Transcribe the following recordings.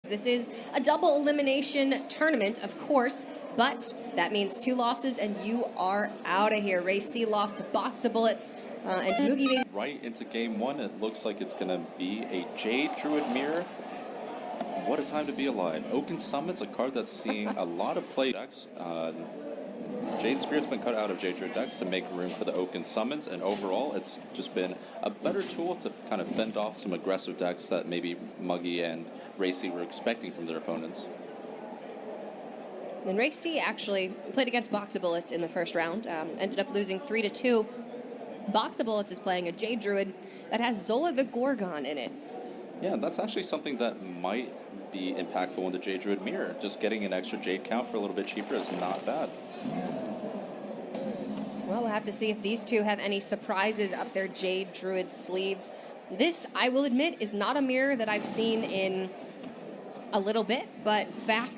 This is a double elimination tournament, of course, but that means 2 losses and you are out of here. rayC lost to Box of Bullets and to Mugibaby. Right into game 1, it looks like it's going to be a Jade Druid Mirror. What a time to be alive. Oaken Summon's a card that's seeing a lot of play decks. Jade Spirit's been cut out of Jade Druid decks to make room for the Oaken Summons, and overall it's just been a better tool to kind of fend off some aggressive decks that maybe Muggy and rayC were expecting from their opponents. And rayC actually played against Box of Bullets in the first round, ended up losing 3-2. Box of Bullets is playing a Jade Druid that has Zola the Gorgon in it. Yeah, that's actually something that might be impactful in the Jade Druid Mirror. Just getting an extra Jade count for a little bit cheaper is not bad. Well, we'll have to see if these two have any surprises up their Jade Druid sleeves. This, I will admit, is not a mirror that I've seen in a little bit, but back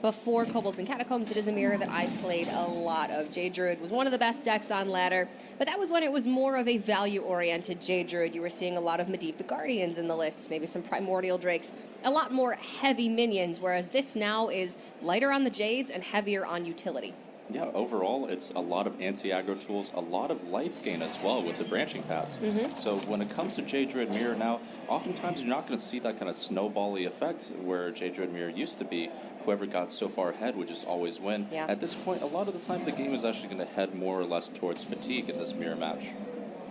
before Kobolds and Catacombs, it is a mirror that I played a lot of. Jade Druid was one of the best decks on ladder, but that was when it was more of a value-oriented Jade Druid. You were seeing a lot of Medivh the Guardians in the lists, maybe some Primordial Drakes, a lot more heavy minions, whereas this now is lighter on the Jades and heavier on utility. Yeah, overall, it's a lot of anti-aggro tools, a lot of life gain as well with the branching paths. So when it comes to Jade Druid Mirror now, oftentimes you're not going to see that kind of snowbally effect where Jade Druid Mirror used to be. Whoever got so far ahead would just always win. Yeah. At this point, a lot of the time, the game is actually going to head more or less towards fatigue in this mirror match.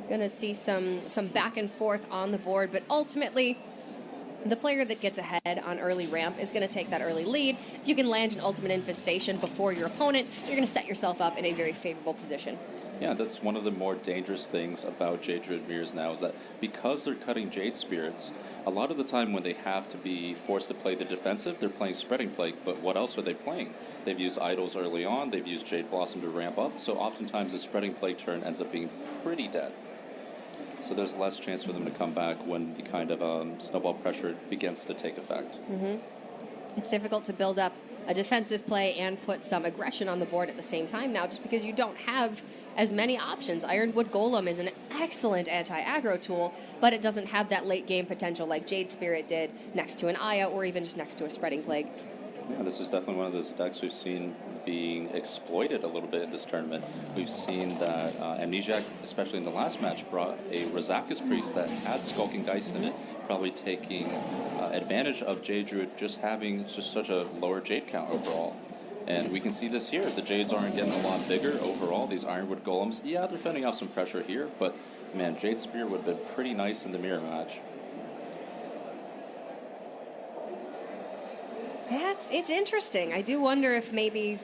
Going to see some back and forth on the board, but ultimately, the player that gets ahead on early ramp is going to take that early lead. If you can land an ultimate infestation before your opponent, you're going to set yourself up in a very favorable position. Yeah, that's one of the more dangerous things about Jade Druid Mirrors now is that because they're cutting Jade Spirits, a lot of the time when they have to be forced to play the defensive, they're playing Spreading Plague, but what else are they playing? They've used Idols early on, they've used Jade Blossom to ramp up, so oftentimes the Spreading Plague turn ends up being pretty dead. So there's less chance for them to come back when the kind of snowball pressure begins to take effect. It's difficult to build up a defensive play and put some aggression on the board at the same time now, just because you don't have as many options. Ironwood Golem is an excellent anti-aggro tool, but it doesn't have that late game potential like Jade Spirit did next to an Aya or even just next to a Spreading Plague. Yeah, this is definitely one of those decks we've seen being exploited a little bit in this tournament. We've seen that Amnesiac, especially in the last match, brought a Razakis Priest that had Skulking Geist in it, probably taking advantage of Jade Druid just having just such a lower Jade count overall. And we can see this here. The Jades aren't getting a lot bigger overall. These Ironwood Golems, yeah, they're fending off some pressure here, but man, Jade Spear would have been pretty nice in the mirror match. Yeah, it's interesting. I do wonder if maybe,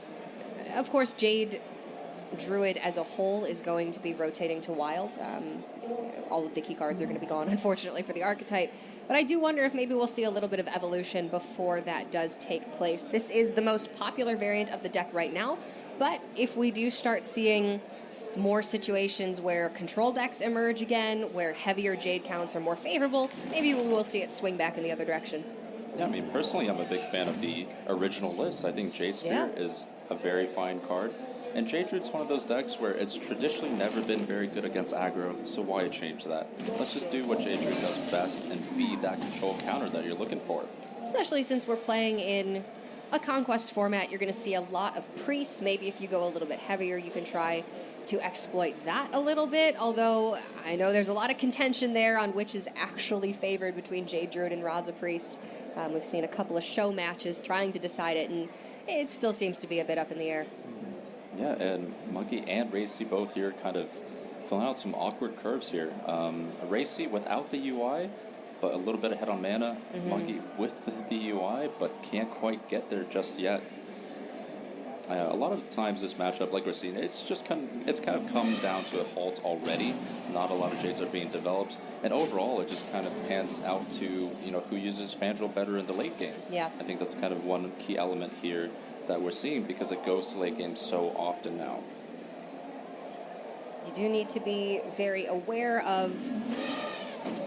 of course, Jade Druid as a whole is going to be rotating to Wild. All of the key cards are going to be gone, unfortunately, for the archetype. But I do wonder if maybe we'll see a little bit of evolution before that does take place. This is the most popular variant of the deck right now, but if we do start seeing more situations where control decks emerge again, where heavier Jade counts are more favorable, maybe we will see it swing back in the other direction. Yeah, I mean, personally, I'm a big fan of the original list. I think Jade Spear is a very fine card. And Jade Druid's one of those decks where it's traditionally never been very good against aggro, so why change that? Let's just do what Jade Druid does best and be that control counter that you're looking for. Especially since we're playing in a Conquest format, you're going to see a lot of Priest. Maybe if you go a little bit heavier, you can try to exploit that a little bit, although I know there's a lot of contention there on which is actually favored between Jade Druid and Raza Priest. We've seen a couple of show matches trying to decide it, and it still seems to be a bit up in the air. Yeah, and Monkey and rayC both here kind of filling out some awkward curves here. rayC without the UI, but a little bit ahead on mana. Monkey with the UI, but can't quite get there just yet. A lot of times this matchup, like we're seeing, it's kind of come down to a halt already. Not a lot of Jades are being developed, and overall it just kind of pans out to who uses Fandral better in the late game. Yeah, I think that's kind of one key element here that we're seeing because it goes to late game so often now. You do need to be very aware of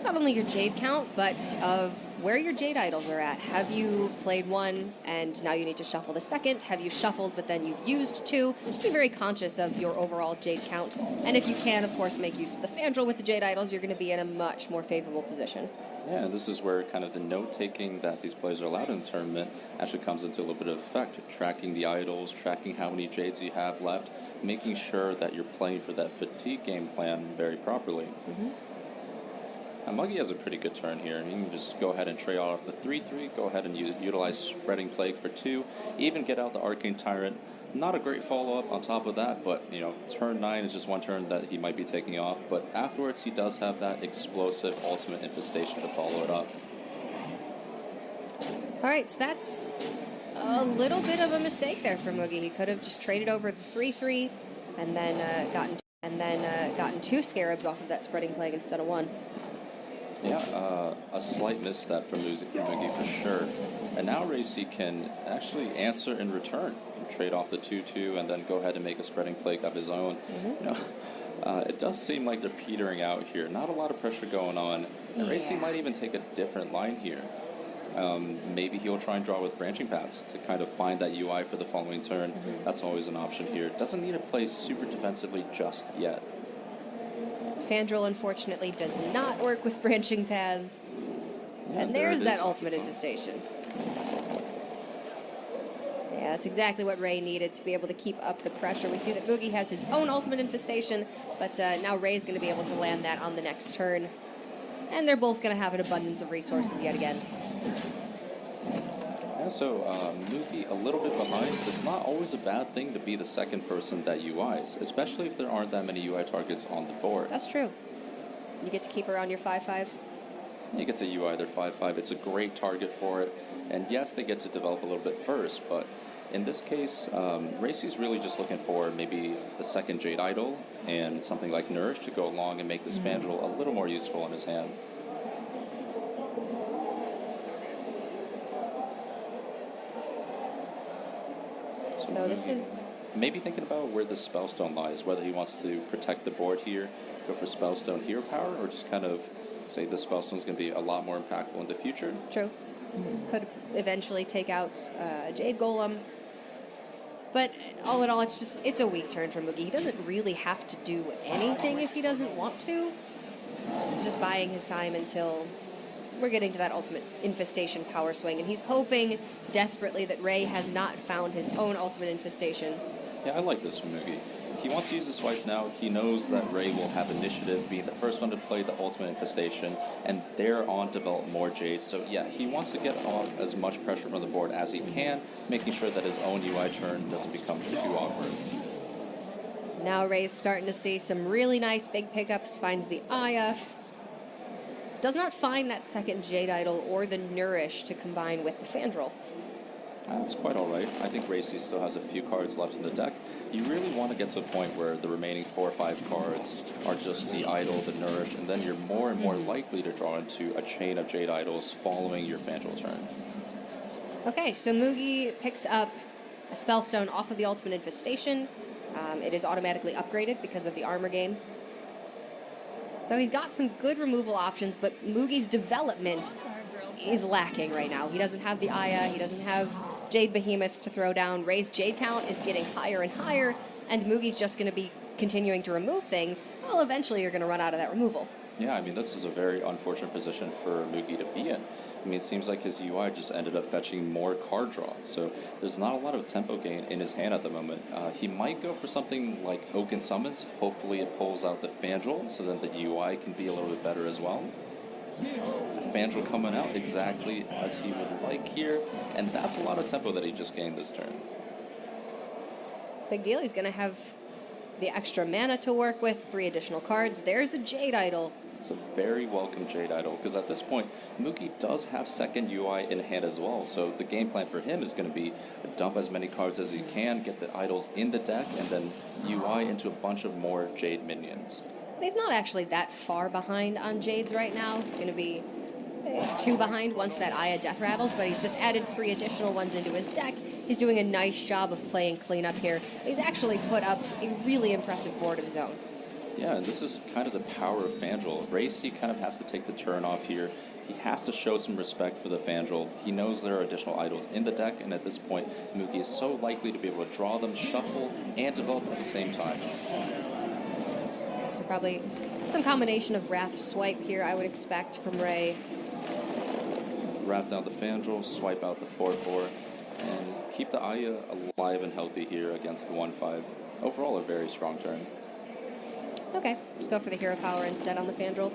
not only your Jade count, but of where your Jade idols are at. Have you played one and now you need to shuffle the second? Have you shuffled but then you've used two? Just be very conscious of your overall Jade count. And if you can, of course, make use of the Fandral with the Jade idols, you're going to be in a much more favorable position. Yeah, and this is where kind of the note-taking that these players are allowed in the tournament actually comes into a little bit of effect. Tracking the idols, tracking how many Jades you have left, making sure that you're playing for that fatigue game plan very properly. Now, Muggy has a pretty good turn here. He can just go ahead and trade off the 3-3, go ahead and utilize Spreading Plague for 2, even get out the Arcane Tyrant. Not a great follow-up on top of that, but, you know, turn 9 is just one turn that he might be taking off. But afterwards, he does have that explosive Ultimate Infestation to follow it up. All right, so that's a little bit of a mistake there for Mugi. He could have just traded over the 3-3 and then gotten 2 Scarabs off of that Spreading Plague instead of 1. Yeah, a slight misstep from Mugi for sure. And now rayC can actually answer in return. Trade off the 2-2 and then go ahead and make a Spreading Plague of his own. You know, it does seem like they're petering out here. Not a lot of pressure going on. And rayC might even take a different line here. Maybe he'll try and draw with Branching Paths to kind of find that UI for the following turn. That's always an option here. Doesn't need to play super defensively just yet. Fandral, unfortunately, does not work with Branching Paths. Yeah, and there's that Ultimate Infestation. Yeah, that's exactly what Ray needed to be able to keep up the pressure. We see that Boogie has his own Ultimate Infestation, but now Ray's going to be able to land that on the next turn. And they're both going to have an abundance of resources yet again. Yeah, so Mugi a little bit behind. It's not always a bad thing to be the second person that UIs, especially if there aren't that many UI targets on the board. That's true. You get to keep around your 5-5. You get to UI their 5-5. It's a great target for it. And yes, they get to develop a little bit first, but in this case, rayC's really just looking for maybe the second Jade Idol and something like Nourish to go along and make this Fandral a little more useful in his hand. So this is... Maybe thinking about where the Spellstone lies, whether he wants to protect the board here, go for Spellstone Hero Power, or just kind of say the Spellstone's going to be a lot more impactful in the future. True. Could eventually take out Jade Golem. But all in all, it's a weak turn for Mugi. He doesn't really have to do anything if he doesn't want to. Just buying his time until we're getting to that Ultimate Infestation power swing. And he's hoping desperately that Ray has not found his own Ultimate Infestation. Yeah, I like this from Mugi. He wants to use the swipe now. He knows that Ray will have initiative, be the first one to play the Ultimate Infestation, and thereon develop more Jades. So yeah, he wants to get off as much pressure from the board as he can, making sure that his own UI turn doesn't become too awkward. Now Ray's starting to see some really nice big pickups, finds the Aya. Does not find that second Jade Idol or the Nourish to combine with the Fandral. That's quite all right. I think rayC still has a few cards left in the deck. You really want to get to a point where the remaining 4 or 5 cards are just the Idol, the Nourish, and then you're more and more likely to draw into a chain of Jade Idols following your Fandral turn. Okay, so Mugi picks up a Spellstone off of the Ultimate Infestation. It is automatically upgraded because of the armor gain. So he's got some good removal options, but Mugi's development is lacking right now. He doesn't have the Aya, he doesn't have Jade Behemoths to throw down. Ray's Jade count is getting higher and higher, and Mugi's just going to be continuing to remove things. Well, eventually you're going to run out of that removal. Yeah, I mean, this is a very unfortunate position for Mugi to be in. I mean, it seems like his UI just ended up fetching more card draw, so there's not a lot of tempo gain in his hand at the moment. He might go for something like Oaken Summons. Hopefully it pulls out the Fandral, so then the UI can be a little bit better as well. Fandral coming out exactly as he would like here, and that's a lot of tempo that he just gained this turn. It's a big deal. He's going to have the extra mana to work with, 3 additional cards. There's a Jade Idol. It's a very welcome Jade Idol, because at this point, Mugi does have second UI in hand as well, so the game plan for him is going to be dump as many cards as he can, get the idols in the deck, and then UI into a bunch of more Jade minions. And he's not actually that far behind on Jades right now. He's going to be 2 behind once that Aya death rattles, but he's just added 3 additional ones into his deck. He's doing a nice job of playing cleanup here. He's actually put up a really impressive board of his own. Yeah, and this is kind of the power of Fandral. rayC kind of has to take the turn off here. He has to show some respect for the Fandral. He knows there are additional idols in the deck, and at this point, Mugi is so likely to be able to draw them, shuffle, and develop at the same time. So probably some combination of Wrath Swipe here, I would expect from Ray. wrap down the Fandral, swipe out the 4/4, and keep the Aya alive and healthy here against the 1/5. Overall, a very strong turn. Okay, just go for the hero power instead on the Fandral.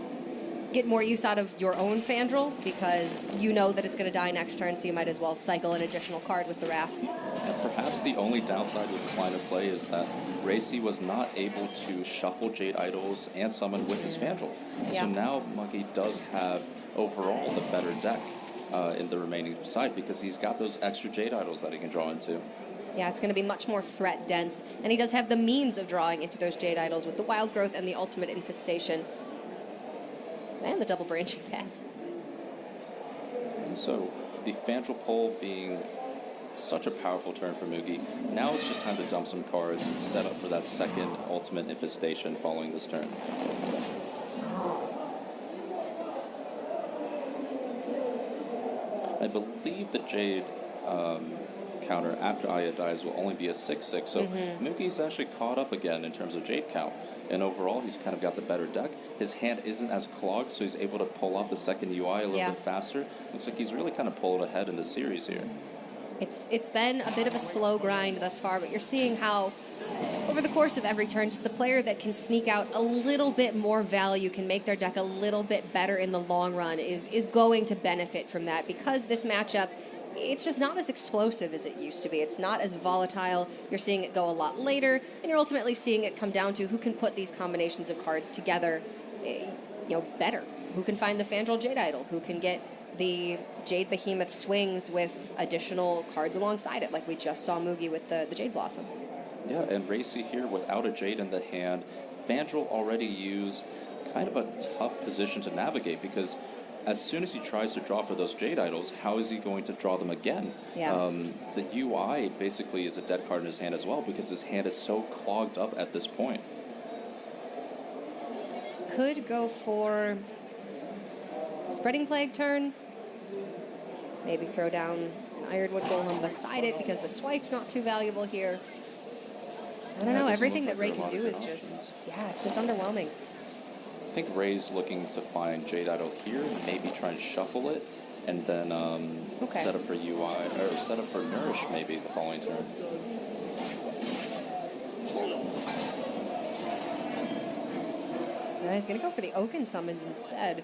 Get more use out of your own Fandral because you know that it's going to die next turn, so you might as well cycle an additional card with the Wrath. And perhaps the only downside with this line of play is that rayC was not able to shuffle Jade Idols and summon with his Fandral. Yeah. So now Monkey does have overall the better deck in the remaining side because he's got those extra Jade Idols that he can draw into. Yeah, it's going to be much more threat dense, and he does have the means of drawing into those Jade Idols with the Wild Growth and the Ultimate Infestation. And the double branching pads. And so the Fandral pull being such a powerful turn for Mugi, now it's just time to dump some cards and set up for that second Ultimate Infestation following this turn. I believe the Jade counter after Aya dies will only be a 6/6, so Mugi's actually caught up again in terms of Jade count. And overall, he's kind of got the better deck. His hand isn't as clogged, so he's able to pull off the second UI a little bit faster. Looks like he's really kind of pulled ahead in the series here. It's been a bit of a slow grind thus far, but you're seeing how over the course of every turn, just the player that can sneak out a little bit more value, can make their deck a little bit better in the long run, is going to benefit from that because this matchup, it's just not as explosive as it used to be. It's not as volatile. You're seeing it go a lot later, and you're ultimately seeing it come down to who can put these combinations of cards together, better. Who can find the Fandral Jade Idol? Who can get the Jade Behemoth swings with additional cards alongside it, like we just saw Mugi with the Jade Blossom. Yeah, and rayC here without a Jade in the hand. Fandral already used kind of a tough position to navigate because as soon as he tries to draw for those Jade Idols, how is he going to draw them again? Yeah. The UI basically is a dead card in his hand as well because his hand is so clogged up at this point. Could go for Spreading Plague turn. Maybe throw down an Ironwood Golem beside it because the swipe's not too valuable here. I don't know, everything that Ray can do is just, it's just underwhelming. I think Ray's looking to find Jade Idol here, maybe try and shuffle it, and then set up for UI, or set up for Nourish maybe the following turn. He's going to go for the Oaken summons instead.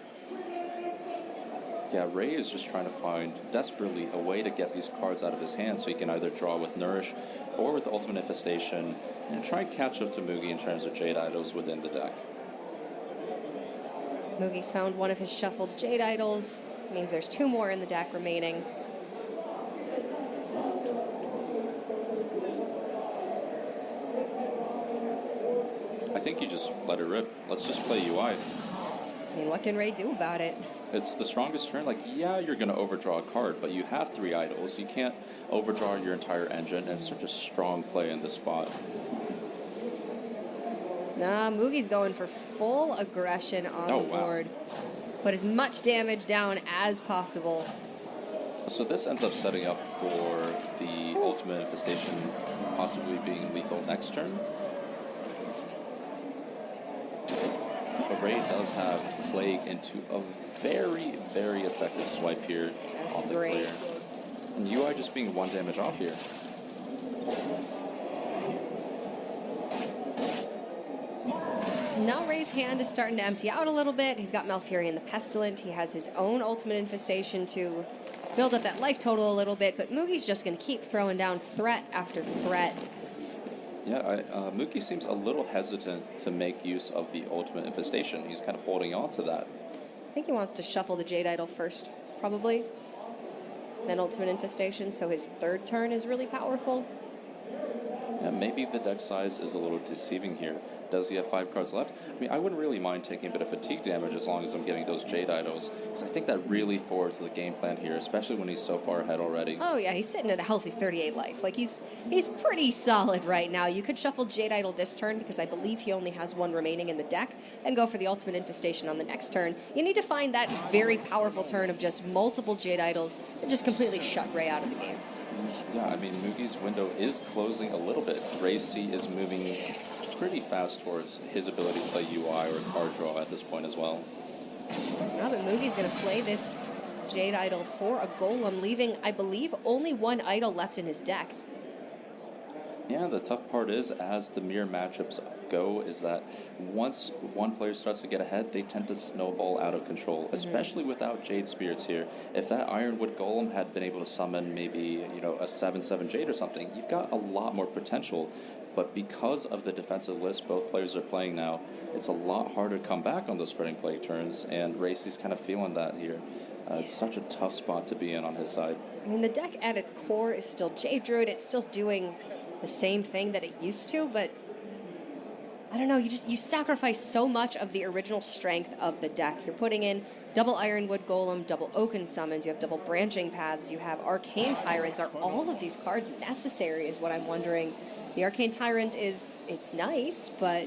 Yeah, Ray is just trying to find desperately a way to get these cards out of his hand so he can either draw with Nourish or with the Ultimate Infestation and try and catch up to Mugi in terms of Jade Idols within the deck. Mugi's found one of his shuffled Jade Idols. Means there's 2 more in the deck remaining. I think you just let it rip. Let's just play UI. I mean, what can Ray do about it? It's the strongest turn. Like, yeah, you're going to overdraw a card, but you have 3 idols. You can't overdraw your entire engine, and it's such a strong play in this spot. Nah, Mugi's going for full aggression on the board. Put as much damage down as possible. So this ends up setting up for the Ultimate Infestation possibly being lethal next turn. But Ray does have Plague into a very, very effective swipe here. That's great. Clear. And UI just being 1 damage off here. Now Ray's hand is starting to empty out a little bit. He's got Malfurion the Pestilent. He has his own Ultimate Infestation to build up that life total a little bit, but Mugi's just going to keep throwing down threat after threat. Yeah, Mugi seems a little hesitant to make use of the Ultimate Infestation. He's kind of holding on to that. I think he wants to shuffle the Jade Idol first, probably. Then Ultimate Infestation, so his 3rd turn is really powerful. Yeah, maybe the deck size is a little deceiving here. Does he have 5 cards left? I mean, I wouldn't really mind taking a bit of fatigue damage as long as I'm getting those Jade Idols, because I think that really forwards the game plan here, especially when he's so far ahead already. Oh yeah, he's sitting at a healthy 38 life. Like, he's pretty solid right now. You could shuffle Jade Idol this turn, because I believe he only has 1 remaining in the deck, and go for the Ultimate Infestation on the next turn. You need to find that very powerful turn of just multiple Jade Idols and just completely shut Ray out of the game. Yeah, I mean, Mugi's window is closing a little bit. rayC is moving pretty fast towards his ability to play UI or card draw at this point as well. Now that Mugi's going to play this Jade Idol for a Golem, leaving, I believe, only one Idol left in his deck. Yeah, the tough part is, as the mirror matchups go, is that once one player starts to get ahead, they tend to snowball out of control, especially without Jade Spirits here. If that Ironwood Golem had been able to summon maybe, you know, a 7/7 Jade or something, you've got a lot more potential. But because of the defensive list both players are playing now, it's a lot harder to come back on those Spreading Plague turns, and rayC's kind of feeling that here. It's such a tough spot to be in on his side. I mean, the deck at its core is still Jade Druid. It's still doing the same thing that it used to, but I don't know, you sacrifice so much of the original strength of the deck. You're putting in double Ironwood Golem, double Oaken Summons, you have double Branching Paths, you have Arcane Tyrants. Are all of these cards necessary is what I'm wondering. The Arcane Tyrant it's nice, but,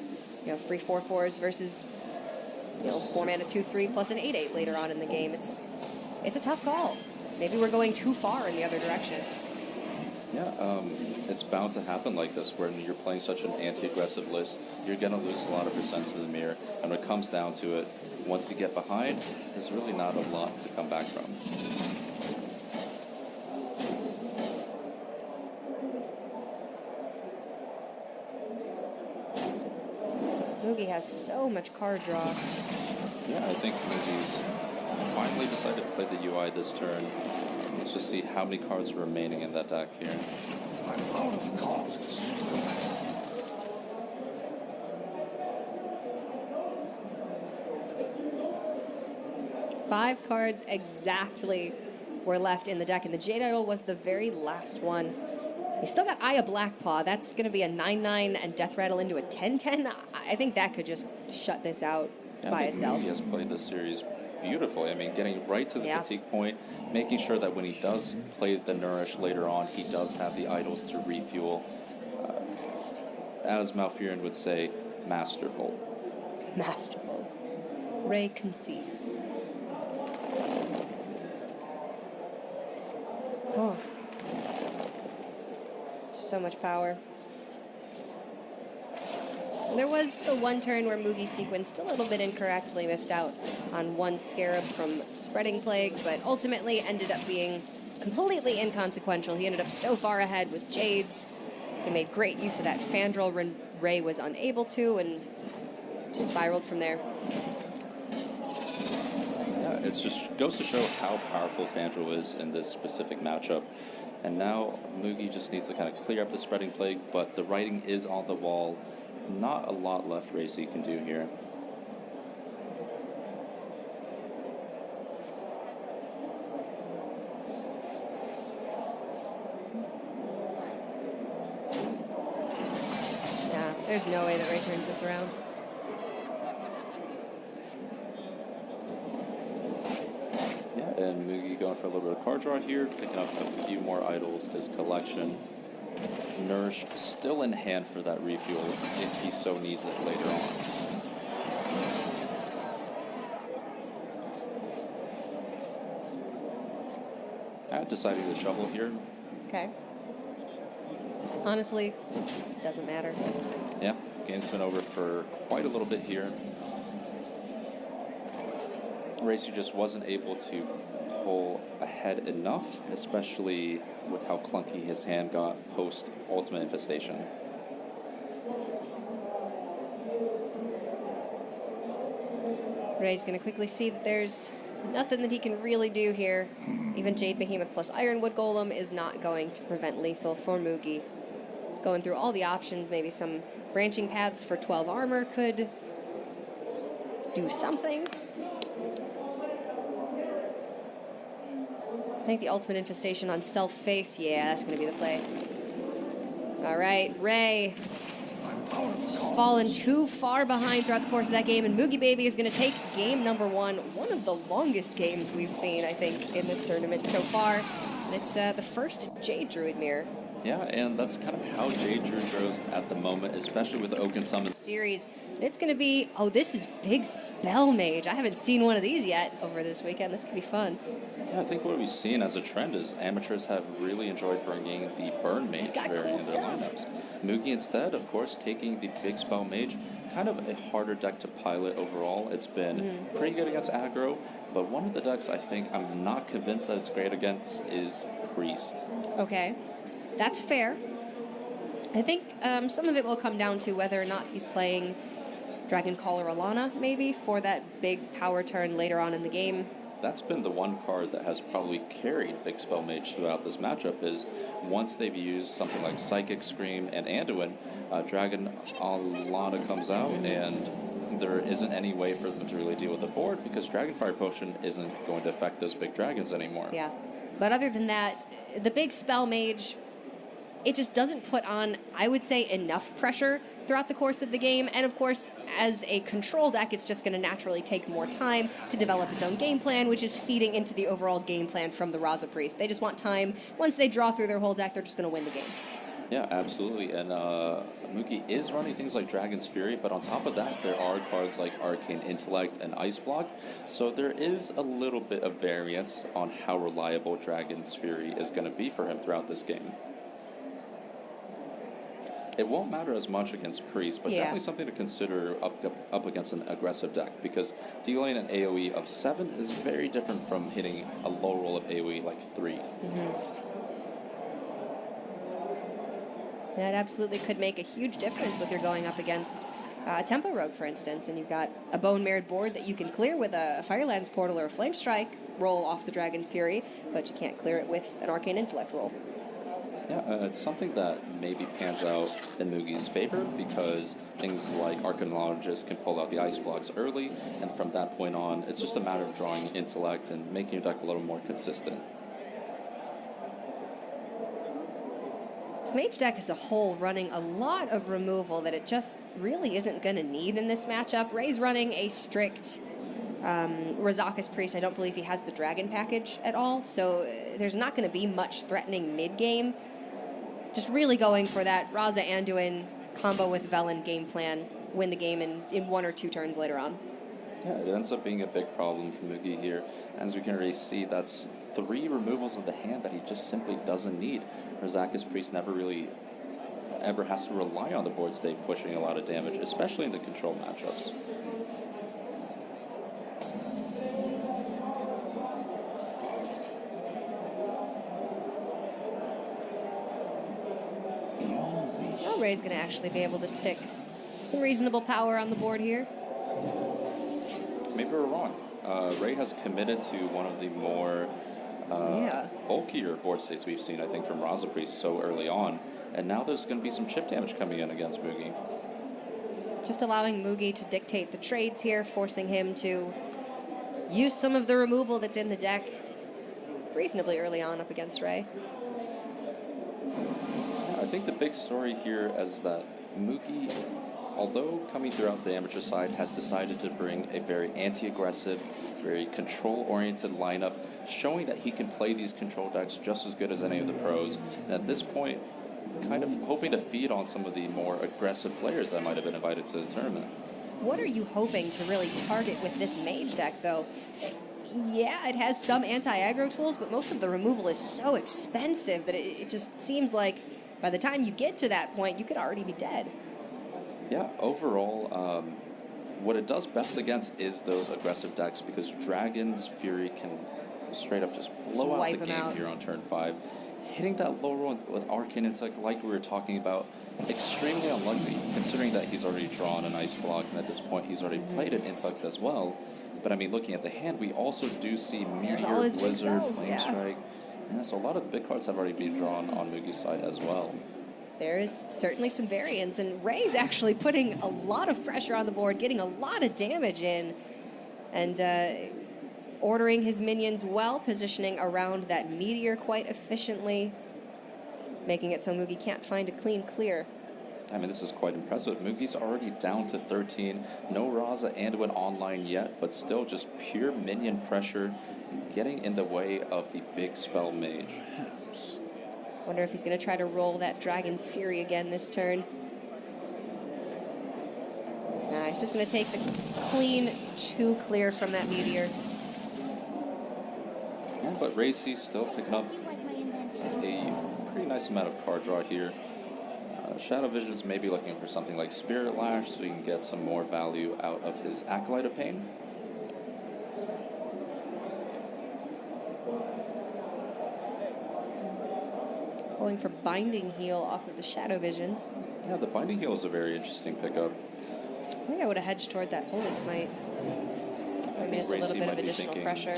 you know, free 4/4s versus, you know, 4 mana 2/3 plus an 8/8 later on in the game. It's a tough call. Maybe we're going too far in the other direction. Yeah, it's bound to happen like this when you're playing such an anti-aggressive list. You're going to lose a lot of percents in the mirror. And when it comes down to it, once you get behind, there's really not a lot to come back from. Mugi has so much card draw. Yeah, I think Mugi's finally decided to play the UI this turn. Let's just see how many cards are remaining in that deck here. I'm out of cards to see. 5 cards exactly were left in the deck, and the Jade Idol was the very last one. He's still got Aya Blackpaw. That's going to be a 9/9 and Death Rattle into a 10/10. I think that could just shut this out by itself. He has played this series beautifully. I mean, getting right to the fatigue point, making sure that when he does play the Nourish later on, he does have the idols to refuel. As Malfurion would say, masterful. Masterful. Ray concedes. Oh. So much power. There was the one turn where Mugi sequenced a little bit incorrectly, missed out on one Scarab from Spreading Plague, but ultimately ended up being completely inconsequential. He ended up so far ahead with Jades. He made great use of that Fandral when Ray was unable to, and just spiraled from there. Yeah, it just goes to show how powerful Fandral is in this specific matchup. And now Mugi just needs to kind of clear up the Spreading Plague, but the writing is on the wall. Not a lot left rayC can do here. Yeah, there's no way that Ray turns this around. Yeah, and Mugi going for a little bit of card draw here, picking up a few more idols to his collection. Nourish still in hand for that refuel if he so needs it later on. Deciding to shovel here. Okay. Honestly, doesn't matter. Yeah, game's been over for quite a little bit here. rayC just wasn't able to pull ahead enough, especially with how clunky his hand got post Ultimate Infestation. Ray's going to quickly see that there's nothing that he can really do here. Even Jade Behemoth plus Ironwood Golem is not going to prevent lethal for Mugi. Going through all the options, maybe some Branching Paths for 12 armor could do something. I think the Ultimate Infestation on Self-Face, yeah, that's going to be the play. All right, Ray just fallen too far behind throughout the course of that game, and Mugibaby is going to take game number 1, one of the longest games we've seen, I think, in this tournament so far. And it's the first Jade Druid mirror. Yeah, and that's kind of how Jade Druid grows at the moment, especially with the Oaken Summons. Series. It's going to be, oh, this is Big Spell Mage. I haven't seen one of these yet over this weekend. This could be fun. Yeah, I think what we've seen as a trend is amateurs have really enjoyed bringing the Burn Mage variant in their lineups. Mugi instead, of course, taking the Big Spell Mage, kind of a harder deck to pilot overall. It's been pretty good against aggro, But one of the decks I think I'm not convinced that it's great against is Priest. Okay, that's fair. I think some of it will come down to whether or not he's playing Dragon Caller Alana, maybe, for that big power turn later on in the game. That's been the one card that has probably carried Big Spell Mage throughout this matchup, is once they've used something like Psychic Scream and Anduin, Dragon Alana comes out, and there isn't any way for them to really deal with the board because Dragonfire Potion isn't going to affect those big dragons anymore. Yeah, but other than that, the Big Spell Mage, it just doesn't put on, I would say, enough pressure throughout the course of the game. And of course, as a control deck, it's just going to naturally take more time to develop its own game plan, which is feeding into the overall game plan from the rayC Priest. They just want time. Once they draw through their whole deck, they're just going to win the game. Yeah, absolutely. And Mugi is running things like Dragon's Fury, but on top of that, there are cards like Arcane Intellect and Ice Block. So there is a little bit of variance on how reliable Dragon's Fury is going to be for him throughout this game. It won't matter as much against Priest, but definitely something to consider up against an aggressive deck, because dealing an AoE of 7 is very different from hitting a low roll of AoE like 3. That absolutely could make a huge difference if you're going up against Tempo Rogue, for instance, and you've got a Bone Mared board that you can clear with a Firelands Portal or a Flame Strike roll off the Dragon's Fury, but you can't clear it with an Arcane Intellect roll. Yeah, it's something that maybe pans out in Mugi's favor, because things like Arcanologist can pull out the ice blocks early, and from that point on, it's just a matter of drawing Intellect and making your deck a little more consistent. This Mage deck as a whole running a lot of removal that it just really isn't going to need in this matchup. Ray's running a strict rayC Priest. I don't believe he has the Dragon package at all, so there's not going to be much threatening mid-game. Just really going for that Raza Anduin combo with Velen game plan, win the game in 1 or 2 turns later on. Yeah, it ends up being a big problem for Mugi here. As we can already see, that's 3 removals of the hand that he just simply doesn't need. rayC Priest never really ever has to rely on the board state pushing a lot of damage, especially in the control matchups. Ray's going to actually be able to stick some reasonable power on the board here. Maybe we're wrong. Ray has committed to one of the more bulkier board states we've seen, I think, from rayC Priest so early on. And now there's going to be some chip damage coming in against Mugi. Just allowing Mugi to dictate the trades here, forcing him to use some of the removal that's in the deck reasonably early on up against Ray. I think the big story here is that Mugi, although coming throughout the amateur side, has decided to bring a very anti-aggressive, very control-oriented lineup, showing that he can play these control decks just as good as any of the pros. And at this point, kind of hoping to feed on some of the more aggressive players that might have been invited to the tournament. What are you hoping to really target with this Mage deck, though? Yeah, it has some anti-aggro tools, but most of the removal is so expensive that it just seems like by the time you get to that point, you could already be dead. Yeah, overall, what it does best against is those aggressive decks, because Dragon's Fury can straight up just blow out the game here on turn 5. Hitting that low roll with Arcane Intellect, like we were talking about, extremely unlucky, considering that he's already drawn an Ice Block, and at this point he's already played an Intellect as well. But I mean, looking at the hand, we also do see Meteor, Blizzard, Flame Strike. Yeah, so a lot of the big cards have already been drawn on Mugi's side as well. There is certainly some variance, and Ray's actually putting a lot of pressure on the board, getting a lot of damage in, and ordering his minions well, positioning around that Meteor quite efficiently, making it so Mugi can't find a clean clear. I mean, this is quite impressive. Mugi's already down to 13. No Raza Anduin online yet, but still just pure minion pressure getting in the way of the Big Spell Mage. Wonder if he's going to try to roll that Dragon's Fury again this turn. Nah, he's just going to take the clean 2 clear from that Meteor. Yeah, but rayC still picking up a pretty nice amount of card draw here. Shadow Vision's maybe looking for something like Spirit Lash so he can get some more value out of his Acolyte of Pain. Pulling for Binding Heal off of the Shadow Visions. Yeah, the Binding Heal is a very interesting pickup. I think I would have hedged toward that Holy Smite. Maybe just a little rayC bit might of be additional thinking- pressure.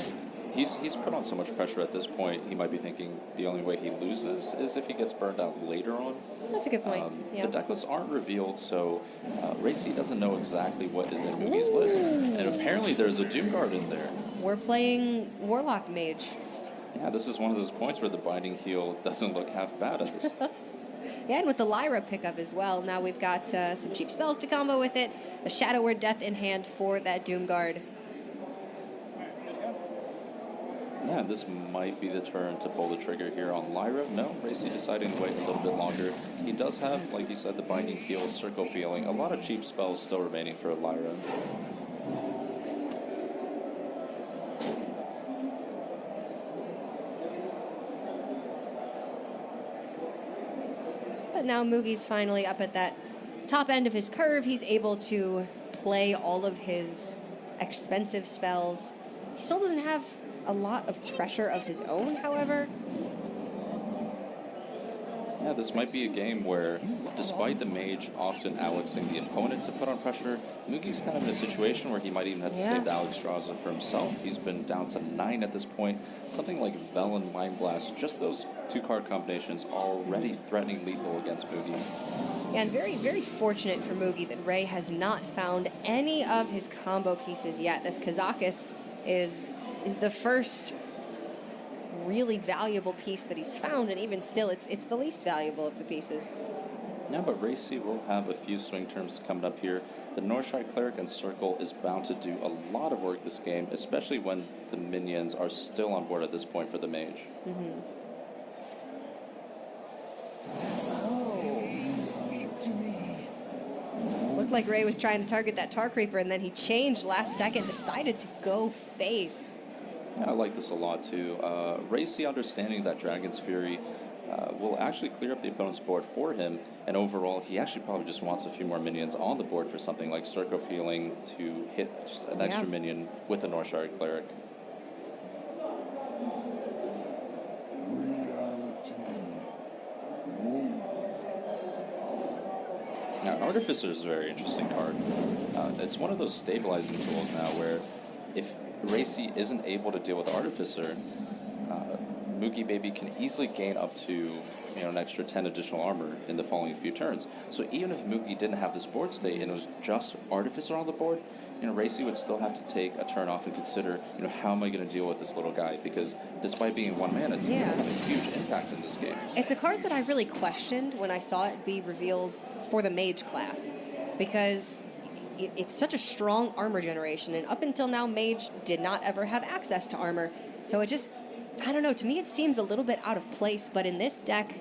He's put on so much pressure at this point, he might be thinking the only way he loses is if he gets burned out later on. That's a good point. Yeah. The deck lists aren't revealed, so rayC doesn't know exactly what is in Mugi's list. And apparently there's a Doomguard in there. We're playing Warlock Mage. Yeah, this is one of those points where the Binding Heal doesn't look half bad at this. Yeah, and with the Lyra pickup as well. Now we've got some cheap spells to combo with it. A Shadow Word Death in hand for that Doomguard. Yeah, this might be the turn to pull the trigger here on Lyra. No, rayC deciding to wait a little bit longer. He does have, like you said, the Binding Heal, Circle Feeling, a lot of cheap spells still remaining for Lyra. But now Mugi's finally up at that top end of his curve. He's able to play all of his expensive spells. He still doesn't have a lot of pressure of his own, however. Yeah, this might be a game where, despite the mage often Alexing the opponent to put on pressure, Mugi's kind of in a situation where he might even have to save the Alexstrasza for himself. He's been down to 9 at this point. Something like Velen, Mind Blast, just those 2-card combinations already threatening lethal against Mugi. Yeah, and very, very fortunate for Mugi that Ray has not found any of his combo pieces yet. This Kazakus is the first really valuable piece that he's found, and even still, it's the least valuable of the pieces. Yeah, but rayC will have a few swing turns coming up here. The Northshire Cleric and Circle is bound to do a lot of work this game, especially when the minions are still on board at this point for the mage. Mm-hmm. Looked like Ray was trying to target that Tar Creeper, and then he changed last second, decided to go face. Yeah, I like this a lot too. rayC understanding that Dragon's Fury will actually clear up the opponent's board for him, and overall he actually probably just wants a few more minions on the board for something like Circle Feeling to hit just an extra minion with the Northshire Cleric. Now, Artificer is a very interesting card. It's one of those stabilizing tools now where if rayC isn't able to deal with Artificer, Mugibaby can easily gain up to an extra 10 additional armor in the following few turns. So even if Mugi didn't have this board state and it was just Artificer on the board, rayC would still have to take a turn off and consider, how am I going to deal with this little guy? Because despite being 1 mana, it's going to have a huge impact in this game. It's a card that I really questioned when I saw it be revealed for the Mage class, because it's such a strong armor generation, and up until now, Mage did not ever have access to armor. So it just, I don't know, to me it seems a little bit out of place, but in this deck,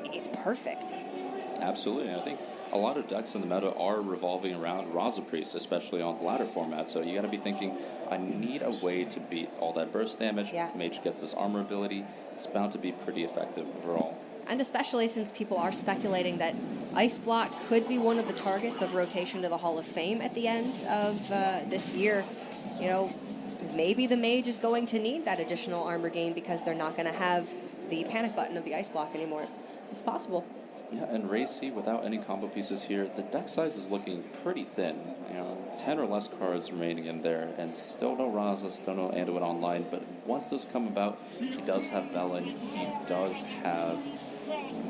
it's perfect. Absolutely. I think a lot of decks in the meta are revolving around Raza Priest, especially on the ladder format. So you got to be thinking, I need a way to beat all that burst damage. Yeah. Mage gets this armor ability. It's bound to be pretty effective overall. And especially since people are speculating that Ice Block could be one of the targets of rotation to the Hall of Fame at the end of this year. Maybe the Mage is going to need that additional armor gain because they're not going to have the panic button of the Ice Block anymore. It's possible. Yeah, and rayC, without any combo pieces here, the deck size is looking pretty thin. 10 or less cards remaining in there, and still no Raza, still no Anduin online, but once those come about, he does have Velen, he does have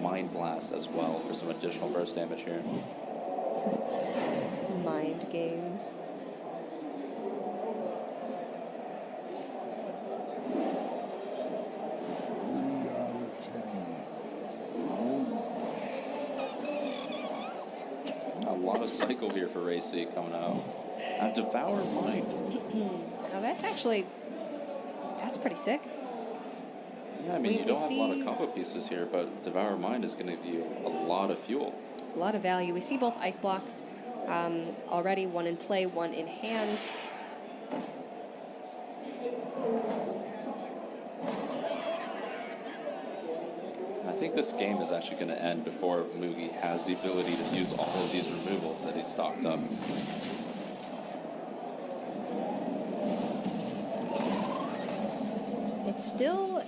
Mind Blast as well for some additional burst damage here. Mind games. A lot of cycle here for rayC coming out. Devour Mind. Now that's pretty sick. Yeah, I mean, you don't have a lot of combo pieces here, but Devour Mind is going to give you a lot of fuel. A lot of value. We see both Ice Blocks already, one in play, one in hand. I think this game is actually going to end before Mugi has the ability to use all of these removals that he's stocked up. It's still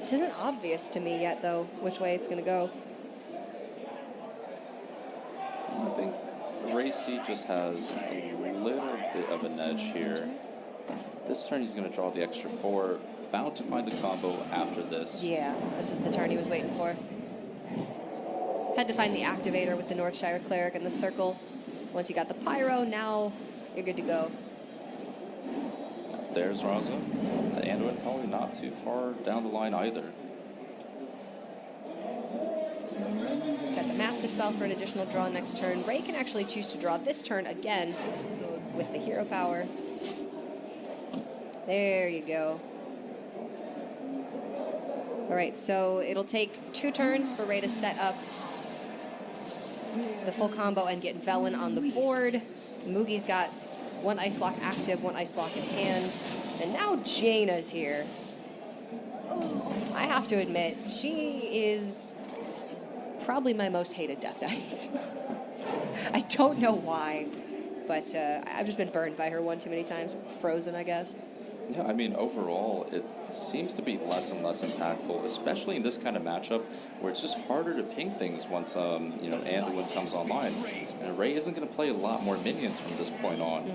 This isn't obvious to me yet, though, which way it's going to go. I think rayC just has a little bit of an edge here. This turn he's going to draw the extra 4. Bound to find the combo after this. Yeah, this is the turn he was waiting for. Had to find the activator with the Northshire Cleric and the circle. Once you got the Pyro, now you're good to go. There's Raza. The Anduin probably not too far down the line either. Got the Master Spell for an additional draw next turn. Ray can actually choose to draw this turn again with the Hero Power. There you go. All right, so it'll take 2 turns for Ray to set up the full combo and get Velen on the board. Mugi's got 1 Ice Block active, 1 Ice Block in hand. And now Jaina's here. I have to admit, she is probably my most hated Death Knight. I don't know why, but I've just been burned by her one too many times. Frozen, I guess. Yeah, I mean, overall, it seems to be less and less impactful, especially in this kind of matchup where it's just harder to ping things once, Anduin comes online. And Ray isn't going to play a lot more minions from this point on.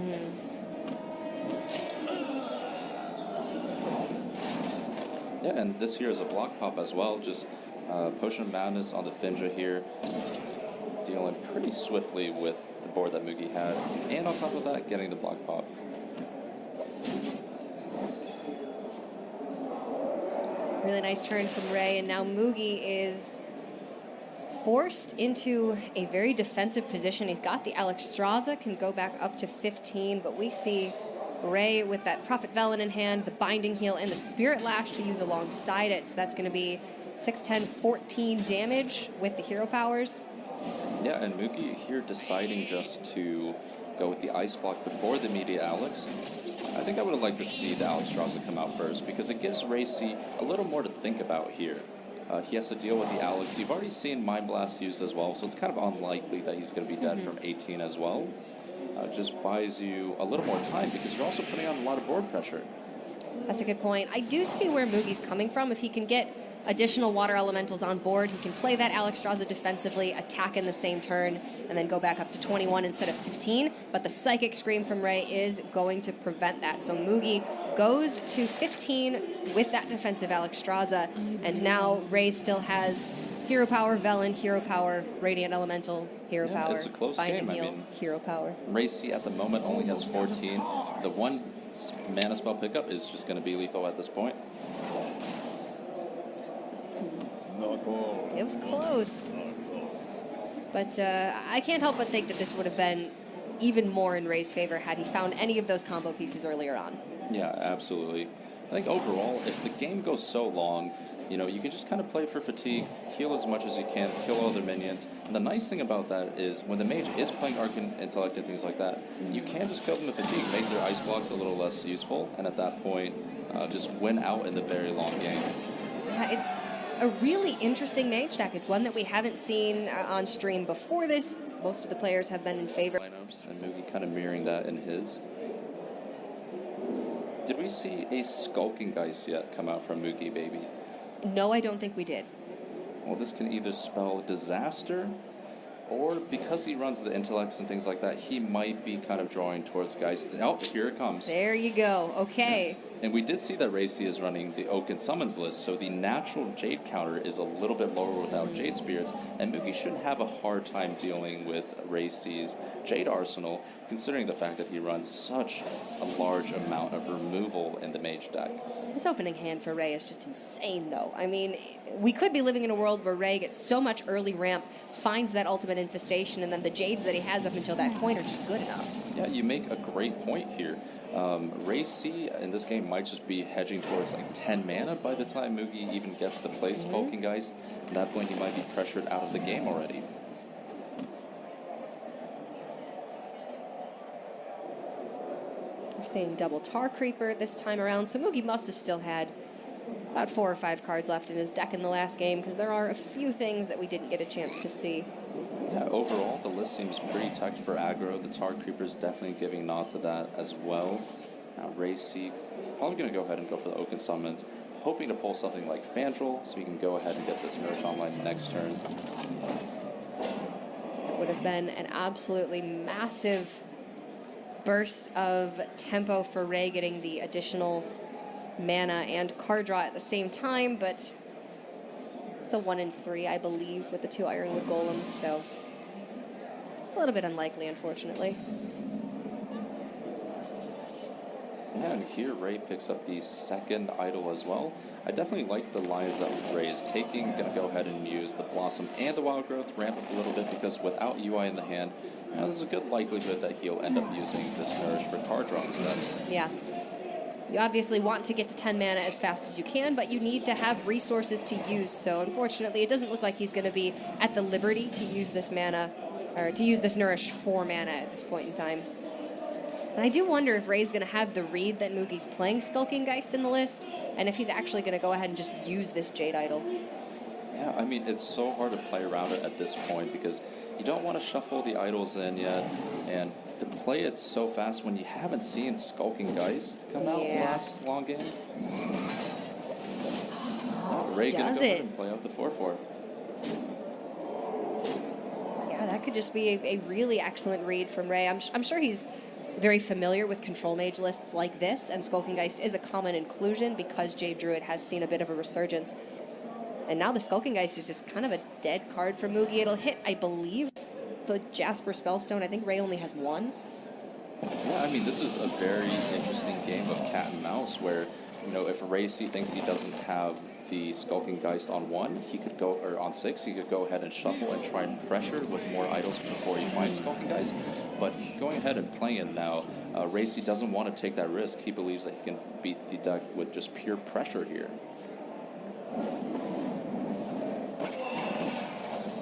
Yeah, and this here is a block pop as well, just Potion of Madness on the Finja here, dealing pretty swiftly with the board that Mugi had, and on top of that, getting the block pop. Really nice turn from Ray, and now Mugi is forced into a very defensive position. He's got the Alexstrasza, can go back up to 15, but we see Ray with that Prophet Velen in hand, the Binding Heal, and the Spirit Lash to use alongside it. So that's going to be 6, 10, 14 damage with the hero powers. Yeah, and Mugi here deciding just to go with the Ice Block before the immediate Alex. I think I would have liked to see the Alexstrasza come out first because it gives rayC a little more to think about here. He has to deal with the Alex. You've already seen Mind Blast used as well, so it's kind of unlikely that he's going to be dead from 18 as well. Just buys you a little more time because you're also putting on a lot of board pressure. That's a good point. I do see where Mugi's coming from. If he can get additional water elementals on board, he can play that Alexstrasza defensively, attack in the same turn, and then go back up to 21 instead of 15. But the Psychic Scream from Ray is going to prevent that. So Mugi goes to 15 with that defensive Alexstrasza, and now Ray still has Hero Power, Velen, Hero Power, Radiant Elemental, Hero Power, it's a close Binding game. Heal, I mean, Hero Power. rayC at the moment only has 14. The 1 mana spell pickup is just going to be lethal at this point. It was close. But I can't help but think that this would have been even more in Ray's favor had he found any of those combo pieces earlier on. Yeah, absolutely. I think overall, if the game goes so long, you can just kind of play for fatigue, heal as much as you can, kill all their minions. And the nice thing about that is when the mage is playing Arcane Intellect and things like that, you can just kill them with fatigue, make their ice blocks a little less useful, and at that point, just win out in the very long game. Yeah, it's a really interesting mage deck. It's one that we haven't seen on stream before this. Most of the players have been in favor. Lineups, and Mugi kind of mirroring that in his. Did we see a Skulking Geist yet come out from Mugibaby? No, I don't think we did. Well, this can either spell disaster, or because he runs the intellects and things like that, he might be kind of drawing towards Geist. Oh, here it comes. There you go. Okay. And we did see that rayC is running the Oaken Summons list, so the natural Jade counter is a little bit lower without Jade Spirits, and Mugi shouldn't have a hard time dealing with rayC's Jade arsenal, considering the fact that he runs such a large amount of removal in the mage deck. This opening hand for Ray is just insane, though. I mean, we could be living in a world where Ray gets so much early ramp, finds that ultimate infestation, and then the Jades that he has up until that point are just good enough. Yeah, you make a great point here. rayC in this game might just be hedging towards like 10 mana by the time Mugi even gets to play Skulking Geist. At that point, he might be pressured out of the game already. We're seeing double Tar Creeper this time around, so Mugi must have still had about 4 or 5 cards left in his deck in the last game, because there are a few things that we didn't get a chance to see. Yeah, overall, the list seems pretty tight for aggro. The Tar Creeper's definitely giving nod to that as well. Now, rayC probably going to go ahead and go for the Oaken Summons. hoping to pull something like Fandral so he can go ahead and get this Nourish online next turn. It would have been an absolutely massive burst of tempo for Ray, getting the additional mana and card draw at the same time, but it's a 1 in 3, I believe, with the 2 Ironwood Golems, so a little bit unlikely, unfortunately. Yeah, and here Ray picks up the second idol as well. I definitely like the lines that Ray is taking. Gonna go ahead and use the Blossom and the Wild Growth, ramp up a little bit, because without UI in the hand, there's a good likelihood that he'll end up using this Nourish for card draw instead. Yeah. You obviously want to get to 10 mana as fast as you can, but you need to have resources to use, so unfortunately it doesn't look like he's going to be at the liberty to use this mana, or to use this Nourish for mana at this point in time. And I do wonder if Ray's going to have the read that Mugi's playing Skulking Geist in the list, and if he's actually going to go ahead and just use this Jade Idol. Yeah, I mean, it's so hard to play around it at this point because you don't want to shuffle the idols in yet, and to play it so fast when you haven't seen Skulking Geist come out last long game. Ray gonna go ahead and play out the 4/4. Yeah, that could just be a really excellent read from Ray. I'm sure he's very familiar with control mage lists like this, and Skulking Geist is a common inclusion because Jade Druid has seen a bit of a resurgence. And now the Skulking Geist is just kind of a dead card for Mugi. It'll hit, I believe, the Jasper Spellstone. I think Ray only has 1. Yeah, I mean, this is a very interesting game of cat and mouse where, you know, if rayC thinks he doesn't have the Skulking Geist on 1, he could go, or on 6, he could go ahead and shuffle and try and pressure with more idols before he finds Skulking Geist. But going ahead and playing it now, rayC doesn't want to take that risk. He believes that he can beat the deck with just pure pressure here.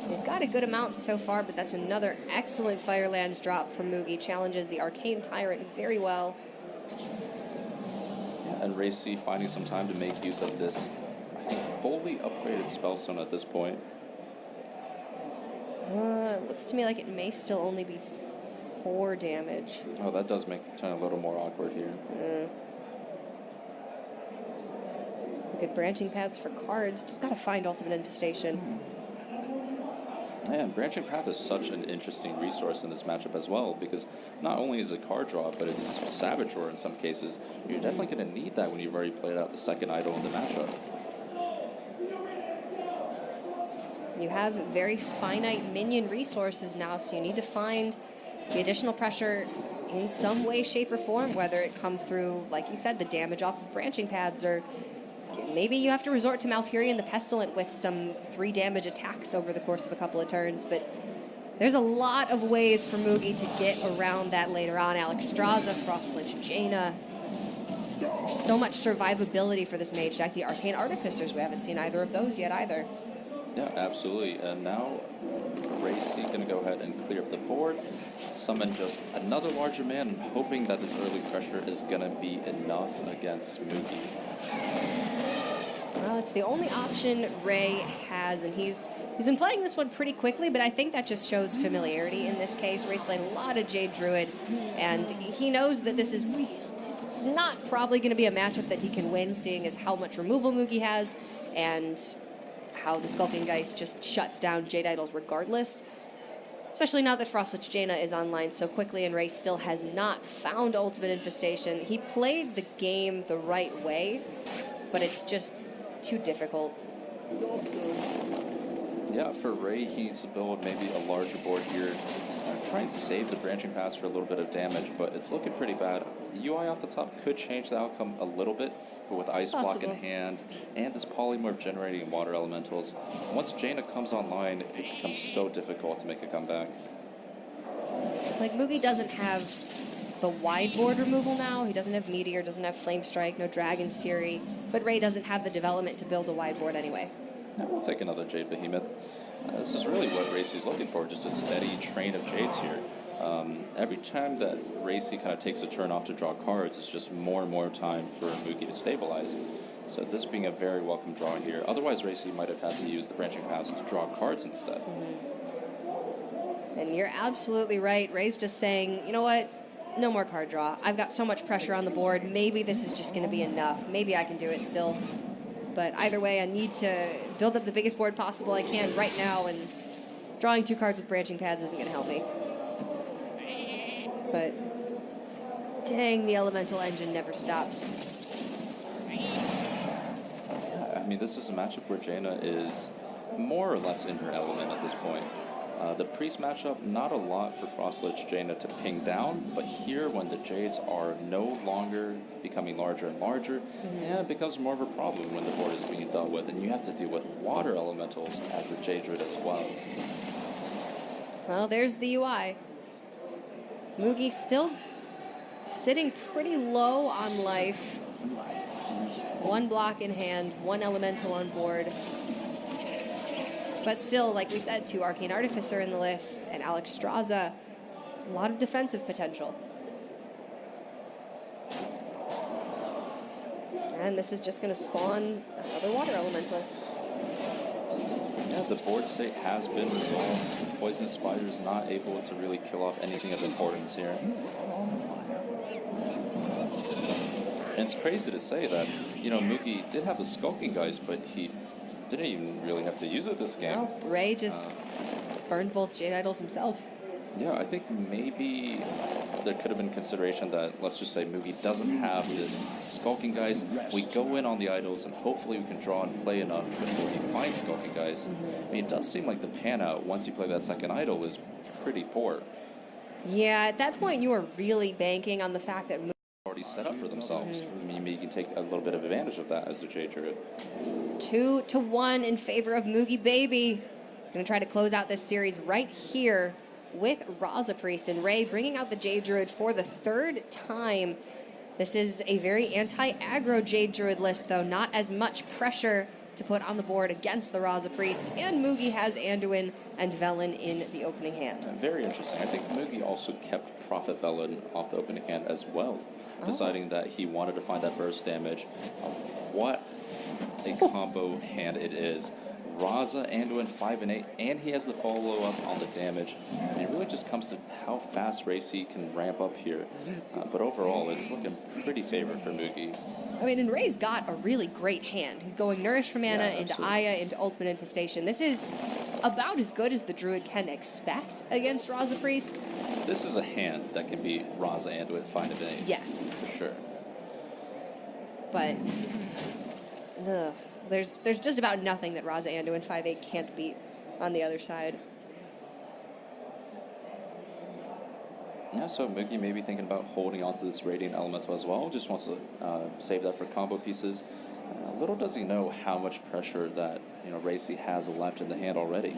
He's got a good amount so far, but that's another excellent Firelands drop from Mugi. Challenges the Arcane Tyrant very well. Yeah, and rayC finding some time to make use of this, I think, fully upgraded Spellstone at this point. It looks to me like it may still only be 4 damage. Oh, that does make the turn a little more awkward here. Look at branching paths for cards. Just got to find Ultimate Infestation. Man, Branching Path is such an interesting resource in this matchup as well, because not only is it card draw, but it's Savage Roar in some cases. You're definitely going to need that when you've already played out the second idol in the matchup. You have very finite minion resources now, so you need to find the additional pressure in some way, shape, or form, whether it come through, like you said, the damage off of branching paths, or maybe you have to resort to Malfurion the Pestilent with some 3 damage attacks over the course of a couple of turns, but there's a lot of ways for Mugi to get around that later on. Alexstrasza, Frostlich Jaina. There's so much survivability for this mage deck. The Arcane Artificers, we haven't seen either of those yet either. Yeah, absolutely. And now rayC going to go ahead and clear up the board, summon just another larger man, and hoping that this early pressure is going to be enough against Mugi. Well, it's the only option Ray has, and he's been playing this one pretty quickly, but I think that just shows familiarity in this case. Ray's played a lot of Jade Druid, and he knows that this is not probably going to be a matchup that he can win, seeing as how much removal Mugi has, and how the Skulking Geist just shuts down Jade Idols regardless. Especially now that Frostlich Jaina is online so quickly, and Ray still has not found Ultimate Infestation. He played the game the right way, but it's just too difficult. Yeah, for Ray, he needs to build maybe a larger board here. Try and save the branching paths for a little bit of damage, but it's looking pretty bad. The UI off the top could change the outcome a little bit, but with Ice Block in hand and this Polymorph generating water elementals, once Jaina comes online, it becomes so difficult to make a comeback. Like, Mugi doesn't have the wide board removal now. He doesn't have Meteor, doesn't have Flame Strike, no Dragon's Fury, but Ray doesn't have the development to build a wide board anyway. Now we'll take another Jade Behemoth. This is really what rayC is looking for, just a steady train of Jades here. Every time that rayC kind of takes a turn off to draw cards, it's just more and more time for Mugi to stabilize. So this being a very welcome draw here. Otherwise, rayC might have had to use the branching paths to draw cards instead. And you're absolutely right. Ray's just saying, you know what? No more card draw. I've got so much pressure on the board. Maybe this is just going to be enough. Maybe I can do it still. But either way, I need to build up the biggest board possible I can right now, and drawing 2 cards with branching pads isn't going to help me. But dang, the elemental engine never stops. Yeah, I mean, this is a matchup where Jaina is more or less in her element at this point. The Priest matchup, not a lot for Frostlich Jaina to ping down, but here when the Jades are no longer becoming larger and larger, yeah, it becomes more of a problem when the board is being dealt with, and you have to deal with water elementals as the Jade Druid as well. Well, there's the UI. Mugi still sitting pretty low on life. 1 block in hand, 1 elemental on board. But still, like we said, 2 Arcane Artificer in the list, and Alex Straza, a lot of defensive potential. And this is just going to spawn another water elemental. Yeah, the board state has been resolved. Poisonous Spider's not able to really kill off anything of importance here. And it's crazy to say that, you know, Mugi did have the Skulking Geist, but he didn't even really have to use it this game. No, Ray just burned both Jade Idols himself. Yeah, I think maybe there could have been consideration that, let's just say Mugi doesn't have this Skulking Geist. We go in on the idols and hopefully we can draw and play enough before he finds Skulking Geist. I mean, it does seem like the pan out once you play that second idol is pretty poor. Yeah, at that point you were really banking on the fact that Already set up for themselves. I mean, maybe you can take a little bit of advantage of that as the Jade Druid. 2-1 in favor of Mugibaby. He's going to try to close out this series right here with rayC Priest, and Ray bringing out the Jade Druid for the 3rd time. This is a very anti-aggro Jade Druid list, though. Not as much pressure to put on the board against the rayC Priest, and Mugi has Anduin and Velen in the opening hand. Very interesting. I think Mugi also kept Prophet Velen off the opening hand as well, deciding that he wanted to find that burst damage. What a combo hand it is. rayC, Anduin, 5 and 8, and he has the follow-up on the damage. And it really just comes to how fast rayC can ramp up here. But overall, it's looking pretty favored for Mugi. I mean, and Ray's got a really great hand. He's going Nourish for mana into Aya, into Ultimate Infestation. This is about as good as the Druid can expect against rayC Priest. This is a hand that can beat rayC, Anduin, 5 and 8. Yes. For sure. But there's just about nothing that rayC, Anduin, 5/8 can't beat on the other side. Yeah, so Mugi may be thinking about holding onto this Radiant Elemental as well. Just wants to save that for combo pieces. Little does he know how much pressure that, you know, rayC has left in the hand already.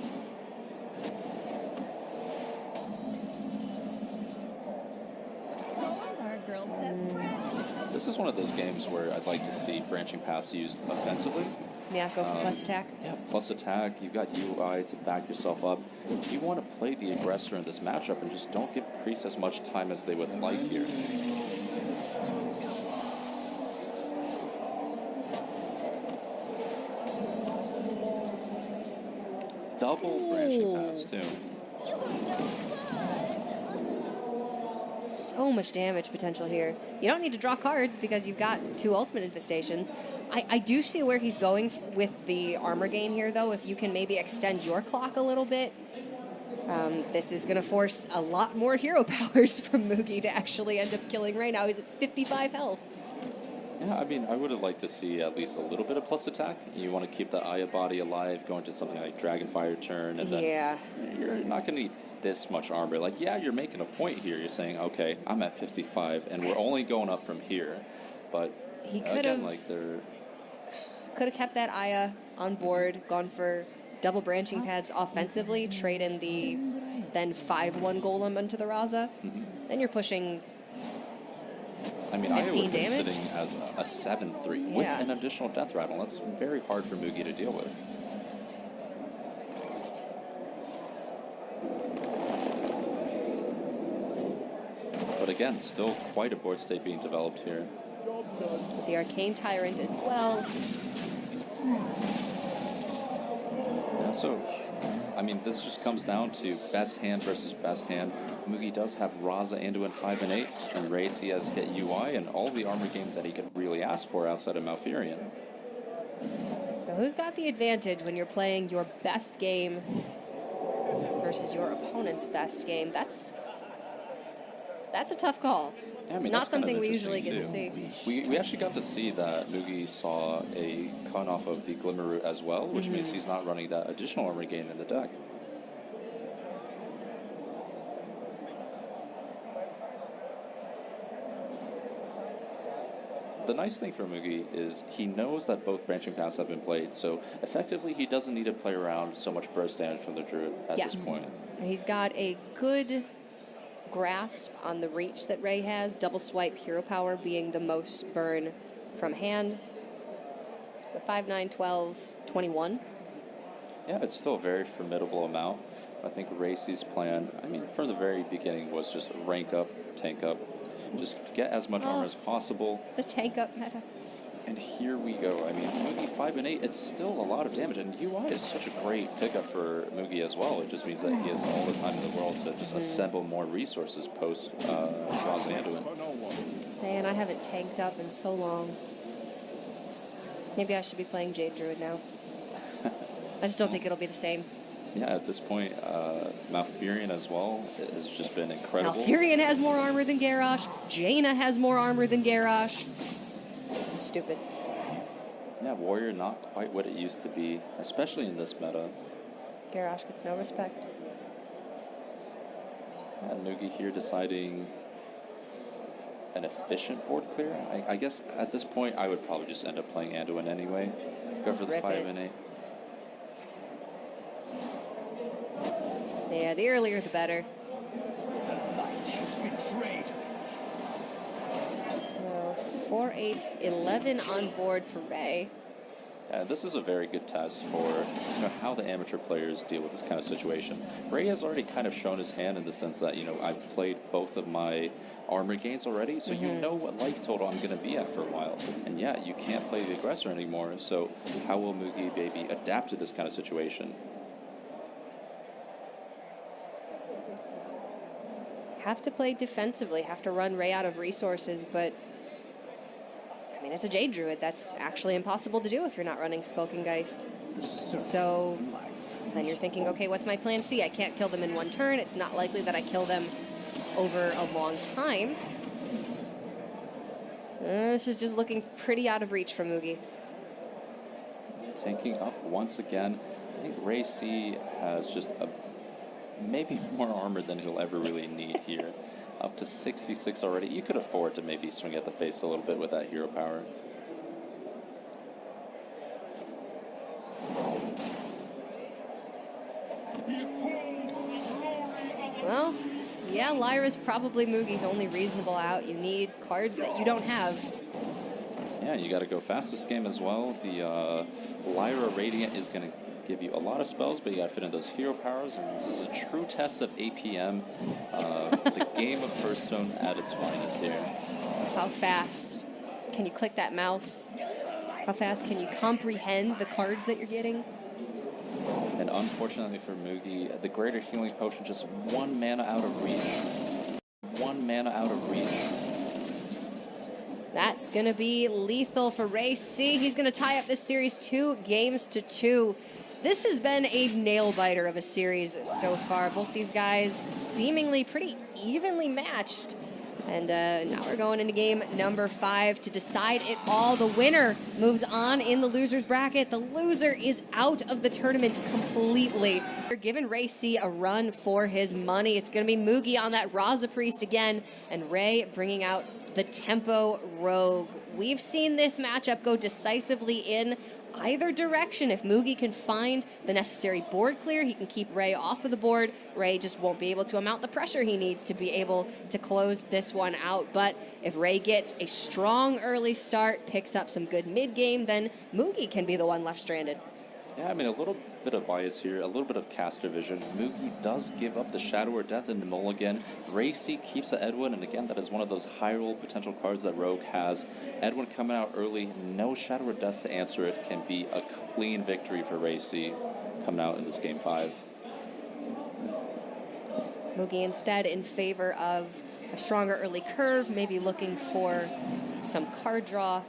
This is one of those games where I'd like to see branching paths used offensively. Yeah, go for plus attack. Yeah, plus attack. You've got UI to back yourself up. You want to play the aggressor in this matchup and just don't give Priest as much time as they would like here. Double branching paths too. So much damage potential here. You don't need to draw cards because you've got 2 Ultimate Infestations. I do see where he's going with the armor gain here, though. If you can maybe extend your clock a little bit, this is going to force a lot more hero powers from Mugi to actually end up killing Ray. Now he's at 55 health. Yeah, I mean, I would have liked to see at least a little bit of plus attack. You want to keep the Aya body alive, going to something like Dragonfire turn, and then you're not going to need this much armor. Like, yeah, you're making a point here. You're saying, okay, I'm at 55, and we're only going up from here. But he could have kept that Aya on board, gone for double branching pads offensively, trade in the then 5/1 golem into the rayC. Then you're pushing. I mean, Aya would be damage? sitting as a 7/3 with an additional death rattle. That's very hard for Mugi to deal with. But again, still quite a board state being developed here. The Arcane Tyrant as well. Yeah, so, I mean, this just comes down to best hand versus best hand. Mugi does have rayC, Anduin, 5 and 8, and rayC has hit UI and all the armor game that he could really ask for outside of Malfurion. So who's got the advantage when you're playing your best game versus your opponent's best game? That's a tough call. Yeah, I mean, It's not something we usually get to see. We actually got to see that Mugi saw a cut off of the Glimmer Root as well, which means he's not running that additional armor gain in the deck. The nice thing for Mugi is he knows that both branching paths have been played, so effectively he doesn't need to play around so much burst damage from the Druid at this point. He's got a good grasp on the reach that Ray has, double swipe hero power being the most burn from hand. So 5, 9, 12, 21. Yeah, it's still a very formidable amount. I think rayC's plan, I mean, from the very beginning was just rank up, tank up, just get as much armor as possible. The tank up meta. And here we go. I mean, Mugi 5 and 8, it's still a lot of damage. And UI is such a great pickup for Mugi as well. It just means that he has all the time in the world to just assemble more resources post Roz and Anduin. Saying I haven't tanked up in so long. Maybe I should be playing Jade Druid now. I just don't think it'll be the same. Yeah, at this point, Malfurion as well has just been incredible. Malfurion has more armor than Garrosh. Jaina has more armor than Garrosh. This is stupid. Yeah, Warrior not quite what it used to be, especially in this meta. Garrosh gets no respect. And Mugi here deciding an efficient board clear. I guess at this point I would probably just end up playing Anduin anyway. Go for the 5 and 8. Yeah, the earlier the better. The light has betrayed me. 4, 8, 11 on board for Ray. This is a very good test for how the amateur players deal with this kind of situation. Ray has already kind of shown his hand in the sense that, I've played both of my armor gains already, so you know what life total I'm going to be at for a while. And yeah, you can't play the aggressor anymore, so how will Mugibaby adapt to this kind of situation? Have to play defensively, have to run Ray out of resources, but I mean, it's a Jade Druid. That's actually impossible to do if you're not running Skulking Geist. So then you're thinking, okay, what's my plan C? I can't kill them in one turn. It's not likely that I kill them over a long time. This is just looking pretty out of reach for Mugi. Tanking up once again. I think rayC has just maybe more armor than he'll ever really need here. Up to 66 already. You could afford to maybe swing at the face a little bit with that hero power. Well, yeah, Lyra's probably Mugi's only reasonable out. You need cards that you don't have. Yeah, you got to go fast this game as well. The Lyra Radiant is going to give you a lot of spells, but you got to fit in those hero powers, and this is a true test of APM, the game of Hearthstone at its finest here. How fast can you click that mouse? How fast can you comprehend the cards that you're getting? And unfortunately for Mugi, the Greater Healing Potion just 1 mana out of reach. 1 mana out of reach. That's going to be lethal for rayC. He's going to tie up this series 2 games to 2. This has been a nail-biter of a series so far. Both these guys seemingly pretty evenly matched. And now we're going into game number 5 to decide it all. The winner moves on in the loser's bracket. The loser is out of the tournament completely. We're giving rayC a run for his money. It's going to be Mugi on that Raza Priest again, and Ray bringing out the Tempo Rogue. We've seen this matchup go decisively in either direction. If Mugi can find the necessary board clear, he can keep Ray off of the board. Ray just won't be able to amount the pressure he needs to be able to close this one out. But if Ray gets a strong early start, picks up some good mid-game, then Mugi can be the one left stranded. Yeah, I mean, a little bit of bias here, a little bit of caster vision. Mugi does give up the Shadow or Death in the mulligan. rayC keeps the Edwin, and again, that is one of those high roll potential cards that Rogue has. Edwin coming out early, no Shadow or Death to answer it, can be a clean victory for rayC coming out in this game 5. Mugi instead in favor of a stronger early curve, maybe looking for some card draw.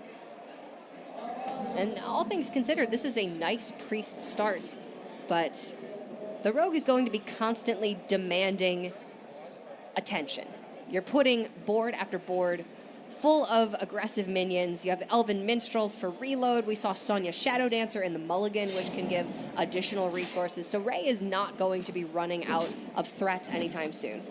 And all things considered, this is a nice priest start, but the rogue is going to be constantly demanding attention. You're putting board after board full of aggressive minions. You have Elven Minstrels for reload. We saw Sonya Shadow Dancer in the Mulligan, which can give additional resources. So Ray is not going to be running out of threats anytime soon.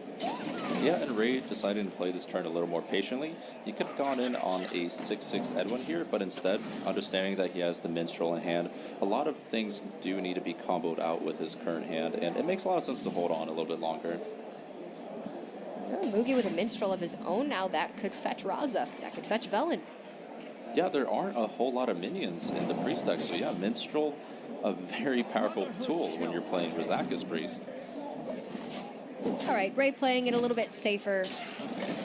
Yeah, and Ray decided to play this turn a little more patiently. He could have gone in on a 6/6 Edwin here, but instead, understanding that he has the Minstrel in hand, a lot of things do need to be comboed out with his current hand, and it makes a lot of sense to hold on a little bit longer. Oh, Mugi with a Minstrel of his own now. That could fetch Raza. That could fetch Velen. Yeah, there aren't a whole lot of minions in the Priest deck, so yeah, Minstrel, a very powerful tool when you're playing Rizaka's Priest. All right, Ray playing it a little bit safer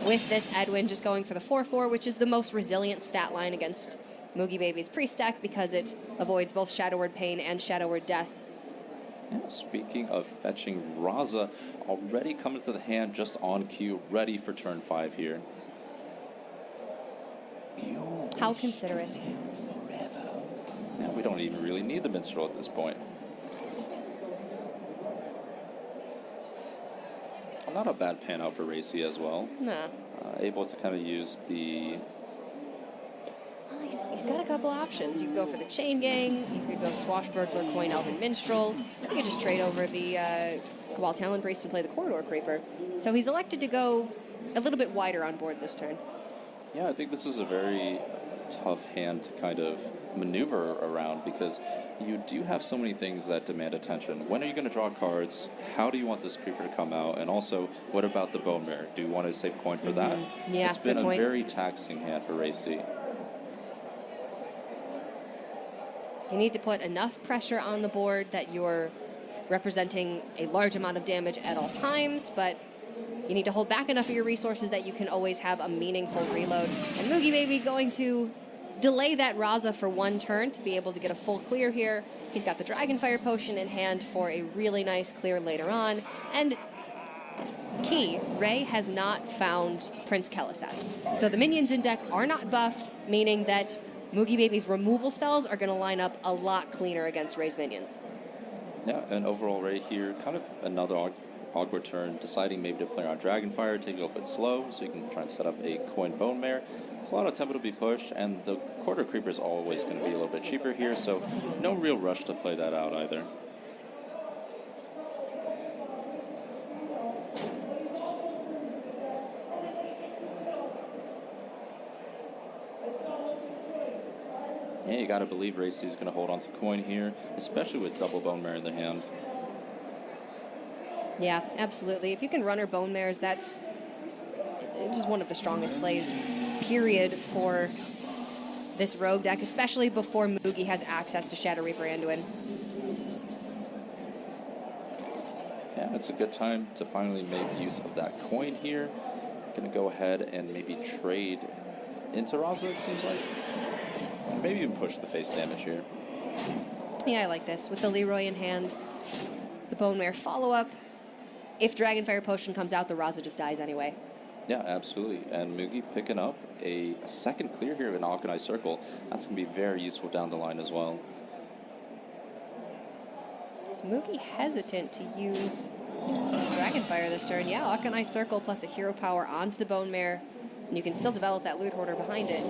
with this Edwin, just going for the 4/4, which is the most resilient stat line against Mugibaby's Priest deck because it avoids both Shadow Word Pain and Shadow Word Death. Yeah, speaking of fetching, Raza already coming to the hand just on cue, ready for turn 5 here. How considerate. Yeah, we don't even really need the Minstrel at this point. Not a bad pan out for rayC as well. Nah. Able to kind of use the... Well, he's got a couple options. You could go for the Chain Gang. You could go Swashbuckler, Coin Elven Minstrel. You could just trade over the Cabal Talon Priest and play the Corridor Creeper. So he's elected to go a little bit wider on board this turn. Yeah, I think this is a very tough hand to kind of maneuver around because you do have so many things that demand attention. When are you going to draw cards? How do you want this creeper to come out? And also, what about the Bone Mare? Do you want to save coin for that? Yeah, it's been good point. a very taxing hand for rayC. You need to put enough pressure on the board that you're representing a large amount of damage at all times, but you need to hold back enough of your resources that you can always have a meaningful reload. And Mugibaby going to delay that Raza for one turn to be able to get a full clear here. He's got the Dragonfire Potion in hand for a really nice clear later on. And key, Ray has not found Prince Kelesat. So the minions in deck are not buffed, meaning that Mugibaby's removal spells are going to line up a lot cleaner against Ray's minions. Yeah, and overall Ray here, kind of another awkward turn, deciding maybe to play around Dragonfire, take it a little bit slow, so you can try and set up a Coin Bone Mare. It's a lot of tempo to be pushed, and the Quarter Creeper is always going to be a little bit cheaper here, so no real rush to play that out either. Yeah, you gotta believe rayC is gonna hold on to coin here, especially with double Bone Mare in the hand. Yeah, absolutely. If you can run her Bone Mares, that's just one of the strongest plays, period, for this rogue deck, especially before Mugi has access to Shadow Reaper Anduin. Yeah, it's a good time to finally make use of that coin here. Gonna go ahead and maybe trade into Raza, it seems like. Maybe even push the face damage here. Yeah, I like this. With the Leroy in hand, the Bone Mare follow-up. If Dragonfire Potion comes out, the Raza just dies anyway. Yeah, absolutely. And Mugi picking up a second clear here in Alkanai Circle. That's going to be very useful down the line as well. Is Mugi hesitant to use Dragonfire this turn? Yeah, Alkanai Circle plus a Hero Power onto the Bone Mare, and you can still develop that Loot Hoarder behind it.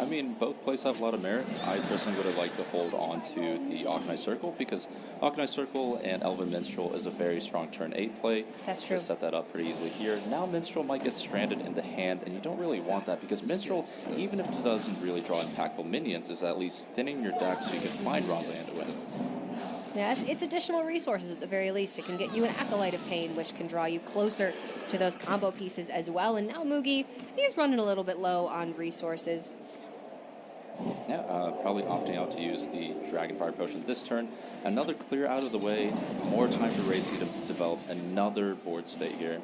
I mean, both plays have a lot of merit. I personally would have liked to hold on to the Alkanai Circle because Alkanai Circle and Elven Minstrel is a very strong turn 8 play. That's true. To set that up pretty easily here. Now Minstrel might get stranded in the hand, and you don't really want that because Minstrel, even if it doesn't really draw impactful minions, is at least thinning your deck so you can find Raza Anduin. Yeah, it's additional resources at the very least. It can get you an Acolyte of Pain, which can draw you closer to those combo pieces as well. And now Mugi, he's running a little bit low on resources. Yeah, probably opting out to use the Dragonfire Potion this turn. Another clear out of the way. More time for rayC to develop another board state here.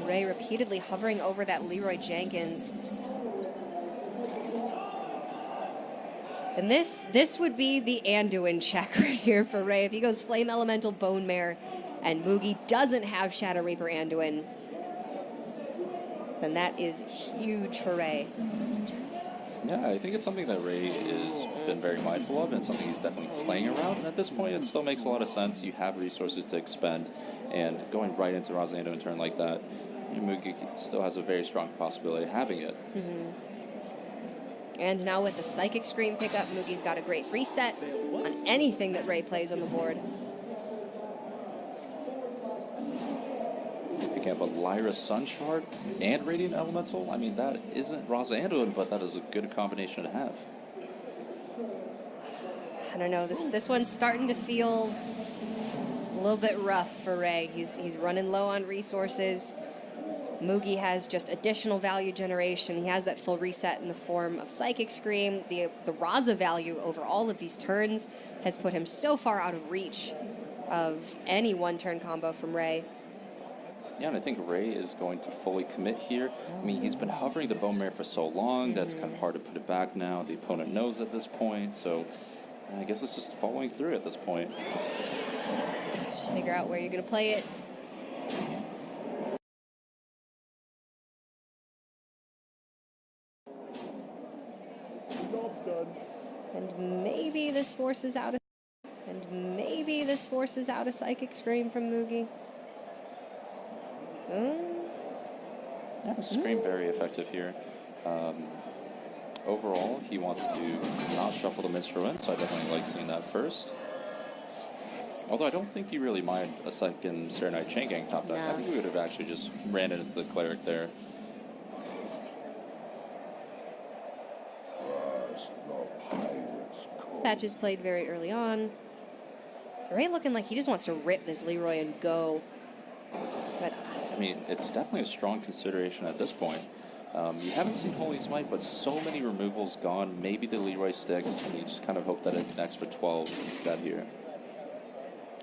Ray repeatedly hovering over that Leroy Jenkins. And this would be the Anduin check right here for Ray. If he goes Flame Elemental Bone Mare and Mugi doesn't have Shadow Reaper Anduin, then that is huge for Ray. Yeah, I think it's something that Ray has been very mindful of, and something he's definitely playing around. And at this point, it still makes a lot of sense. You have resources to expend, and going right into Rosando in a turn like that, Mugi still has a very strong possibility of having it. And now with the Psychic Scream pickup, Mugi's got a great reset on anything that Ray plays on the board. Picking up a Lyra Sun Shard and Radiant Elemental. I mean, that isn't Rosando, but that is a good combination to have. I don't know, this one's starting to feel a little bit rough for Ray. He's running low on resources. Mugi has just additional value generation. He has that full reset in the form of Psychic Scream. The Raza value over all of these turns has put him so far out of reach of any one-turn combo from Ray. Yeah, and I think Ray is going to fully commit here. I mean, he's been hovering the Bone Mare for so long, that's kind of hard to put it back now. The opponent knows at this point, so I guess it's just following through at this point. Just figure out where you're going to play it. And maybe this forces out a Psychic Scream from Mugi. Yeah, Scream very effective here. Overall, he wants to not shuffle the Minstrel in, so I definitely like seeing that first. Although I don't think he really mind a second Serenite Chain Gang top deck. I think we would have actually just ran it into the Cleric there. Patch is played very early on. Ray looking like he just wants to rip this Leroy and go. But I mean, it's definitely a strong consideration at this point. You haven't seen Holy Smite, but so many removals gone. Maybe the Leroy sticks, and you just kind of hope that it connects for 12 instead here.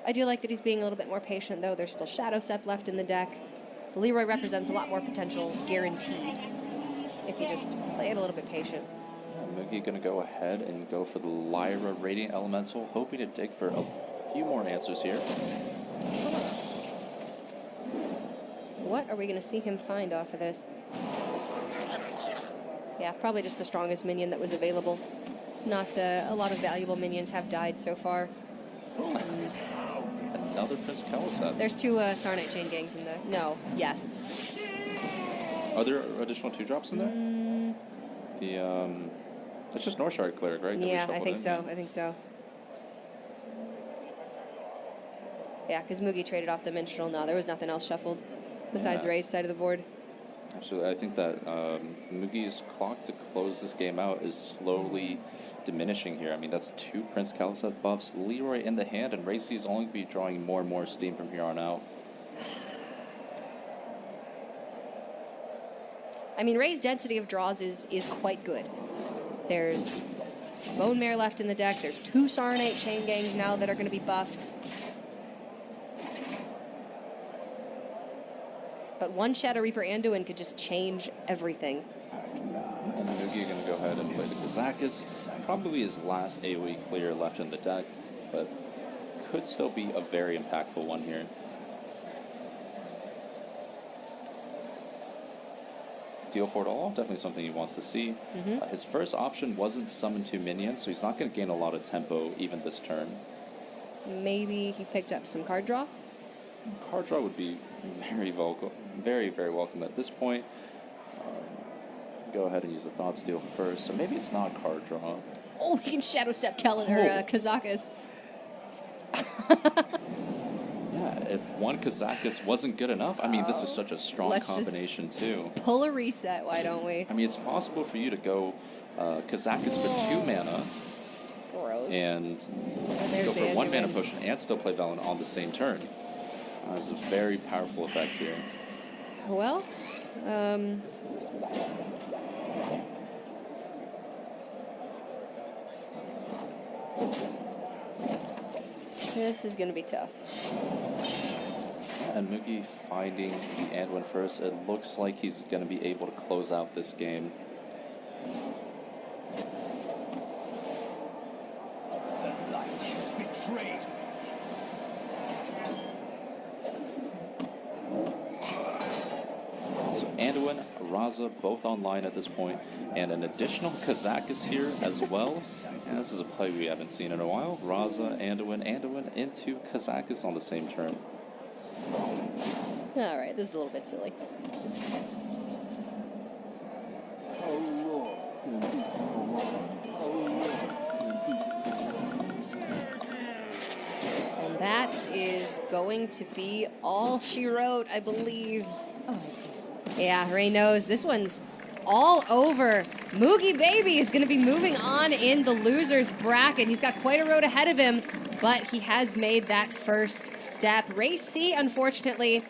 I do like that he's being a little bit more patient, though. There's still Shadow Step left in the deck. Leroy represents a lot more potential guaranteed if you just play it a little bit patient. Mugi going to go ahead and go for the Lyra Radiant Elemental, hoping to dig for a few more answers here. What are we going to see him find off of this? Yeah, probably just the strongest minion that was available. Not a lot of valuable minions have died so far. Another Prince Kalisat. There's two Sarnite Chain Gangs in the... No, yes. Are there additional 2-drops in there? It's just Northshard Cleric, right? Yeah, I think so. I think so. Yeah, because Mugi traded off the Minstrel. No, there was nothing else shuffled besides Ray's side of the board. Absolutely. I think that Mugi's clock to close this game out is slowly diminishing here. I mean, that's 2 Prince Kalisat buffs, Leroy in the hand, and rayC is only going to be drawing more and more steam from here on out. I mean, Ray's density of draws is quite good. There's Bone Mare left in the deck. There's 2 Sarnite Chain Gangs now that are going to be buffed. But one Shadow Reaper Anduin could just change everything. Mugi going to go ahead and play the Kazakus. Probably his last AoE clear left in the deck, but could still be a very impactful one here. Deal for it all, definitely something he wants to see. His first option wasn't summon 2 minions, so he's not going to gain a lot of tempo even this turn. Maybe he picked up some card draw? Card draw would be very, very welcome at this point. Go ahead and use the Thought Steal first, so maybe it's not card draw. Oh, he can Shadow Step Kazakus. Yeah, if one Kazakus wasn't good enough, I mean, this is such a strong combination, too. Pull a reset, why don't we? I mean, it's possible for you to go Kazakus for 2 mana. Gross. And go for 1 mana potion and still play Velen on the same turn. It's a very powerful effect here. Well, this is going to be tough. And Mugi finding the Anduin first. It looks like he's going to be able to close out this game. The light has betrayed me. So Anduin, Raza, both online at this point, and an additional Kazak is here as well. And this is a play we haven't seen in a while. Raza, Anduin into Kazakus on the same turn. All right, this is a little bit silly. And that is going to be all she wrote, I believe. Oh, yeah, Ray knows this one's all over. Mugibaby is going to be moving on in the loser's bracket. He's got quite a road ahead of him, but he has made that first step. rayC, unfortunately,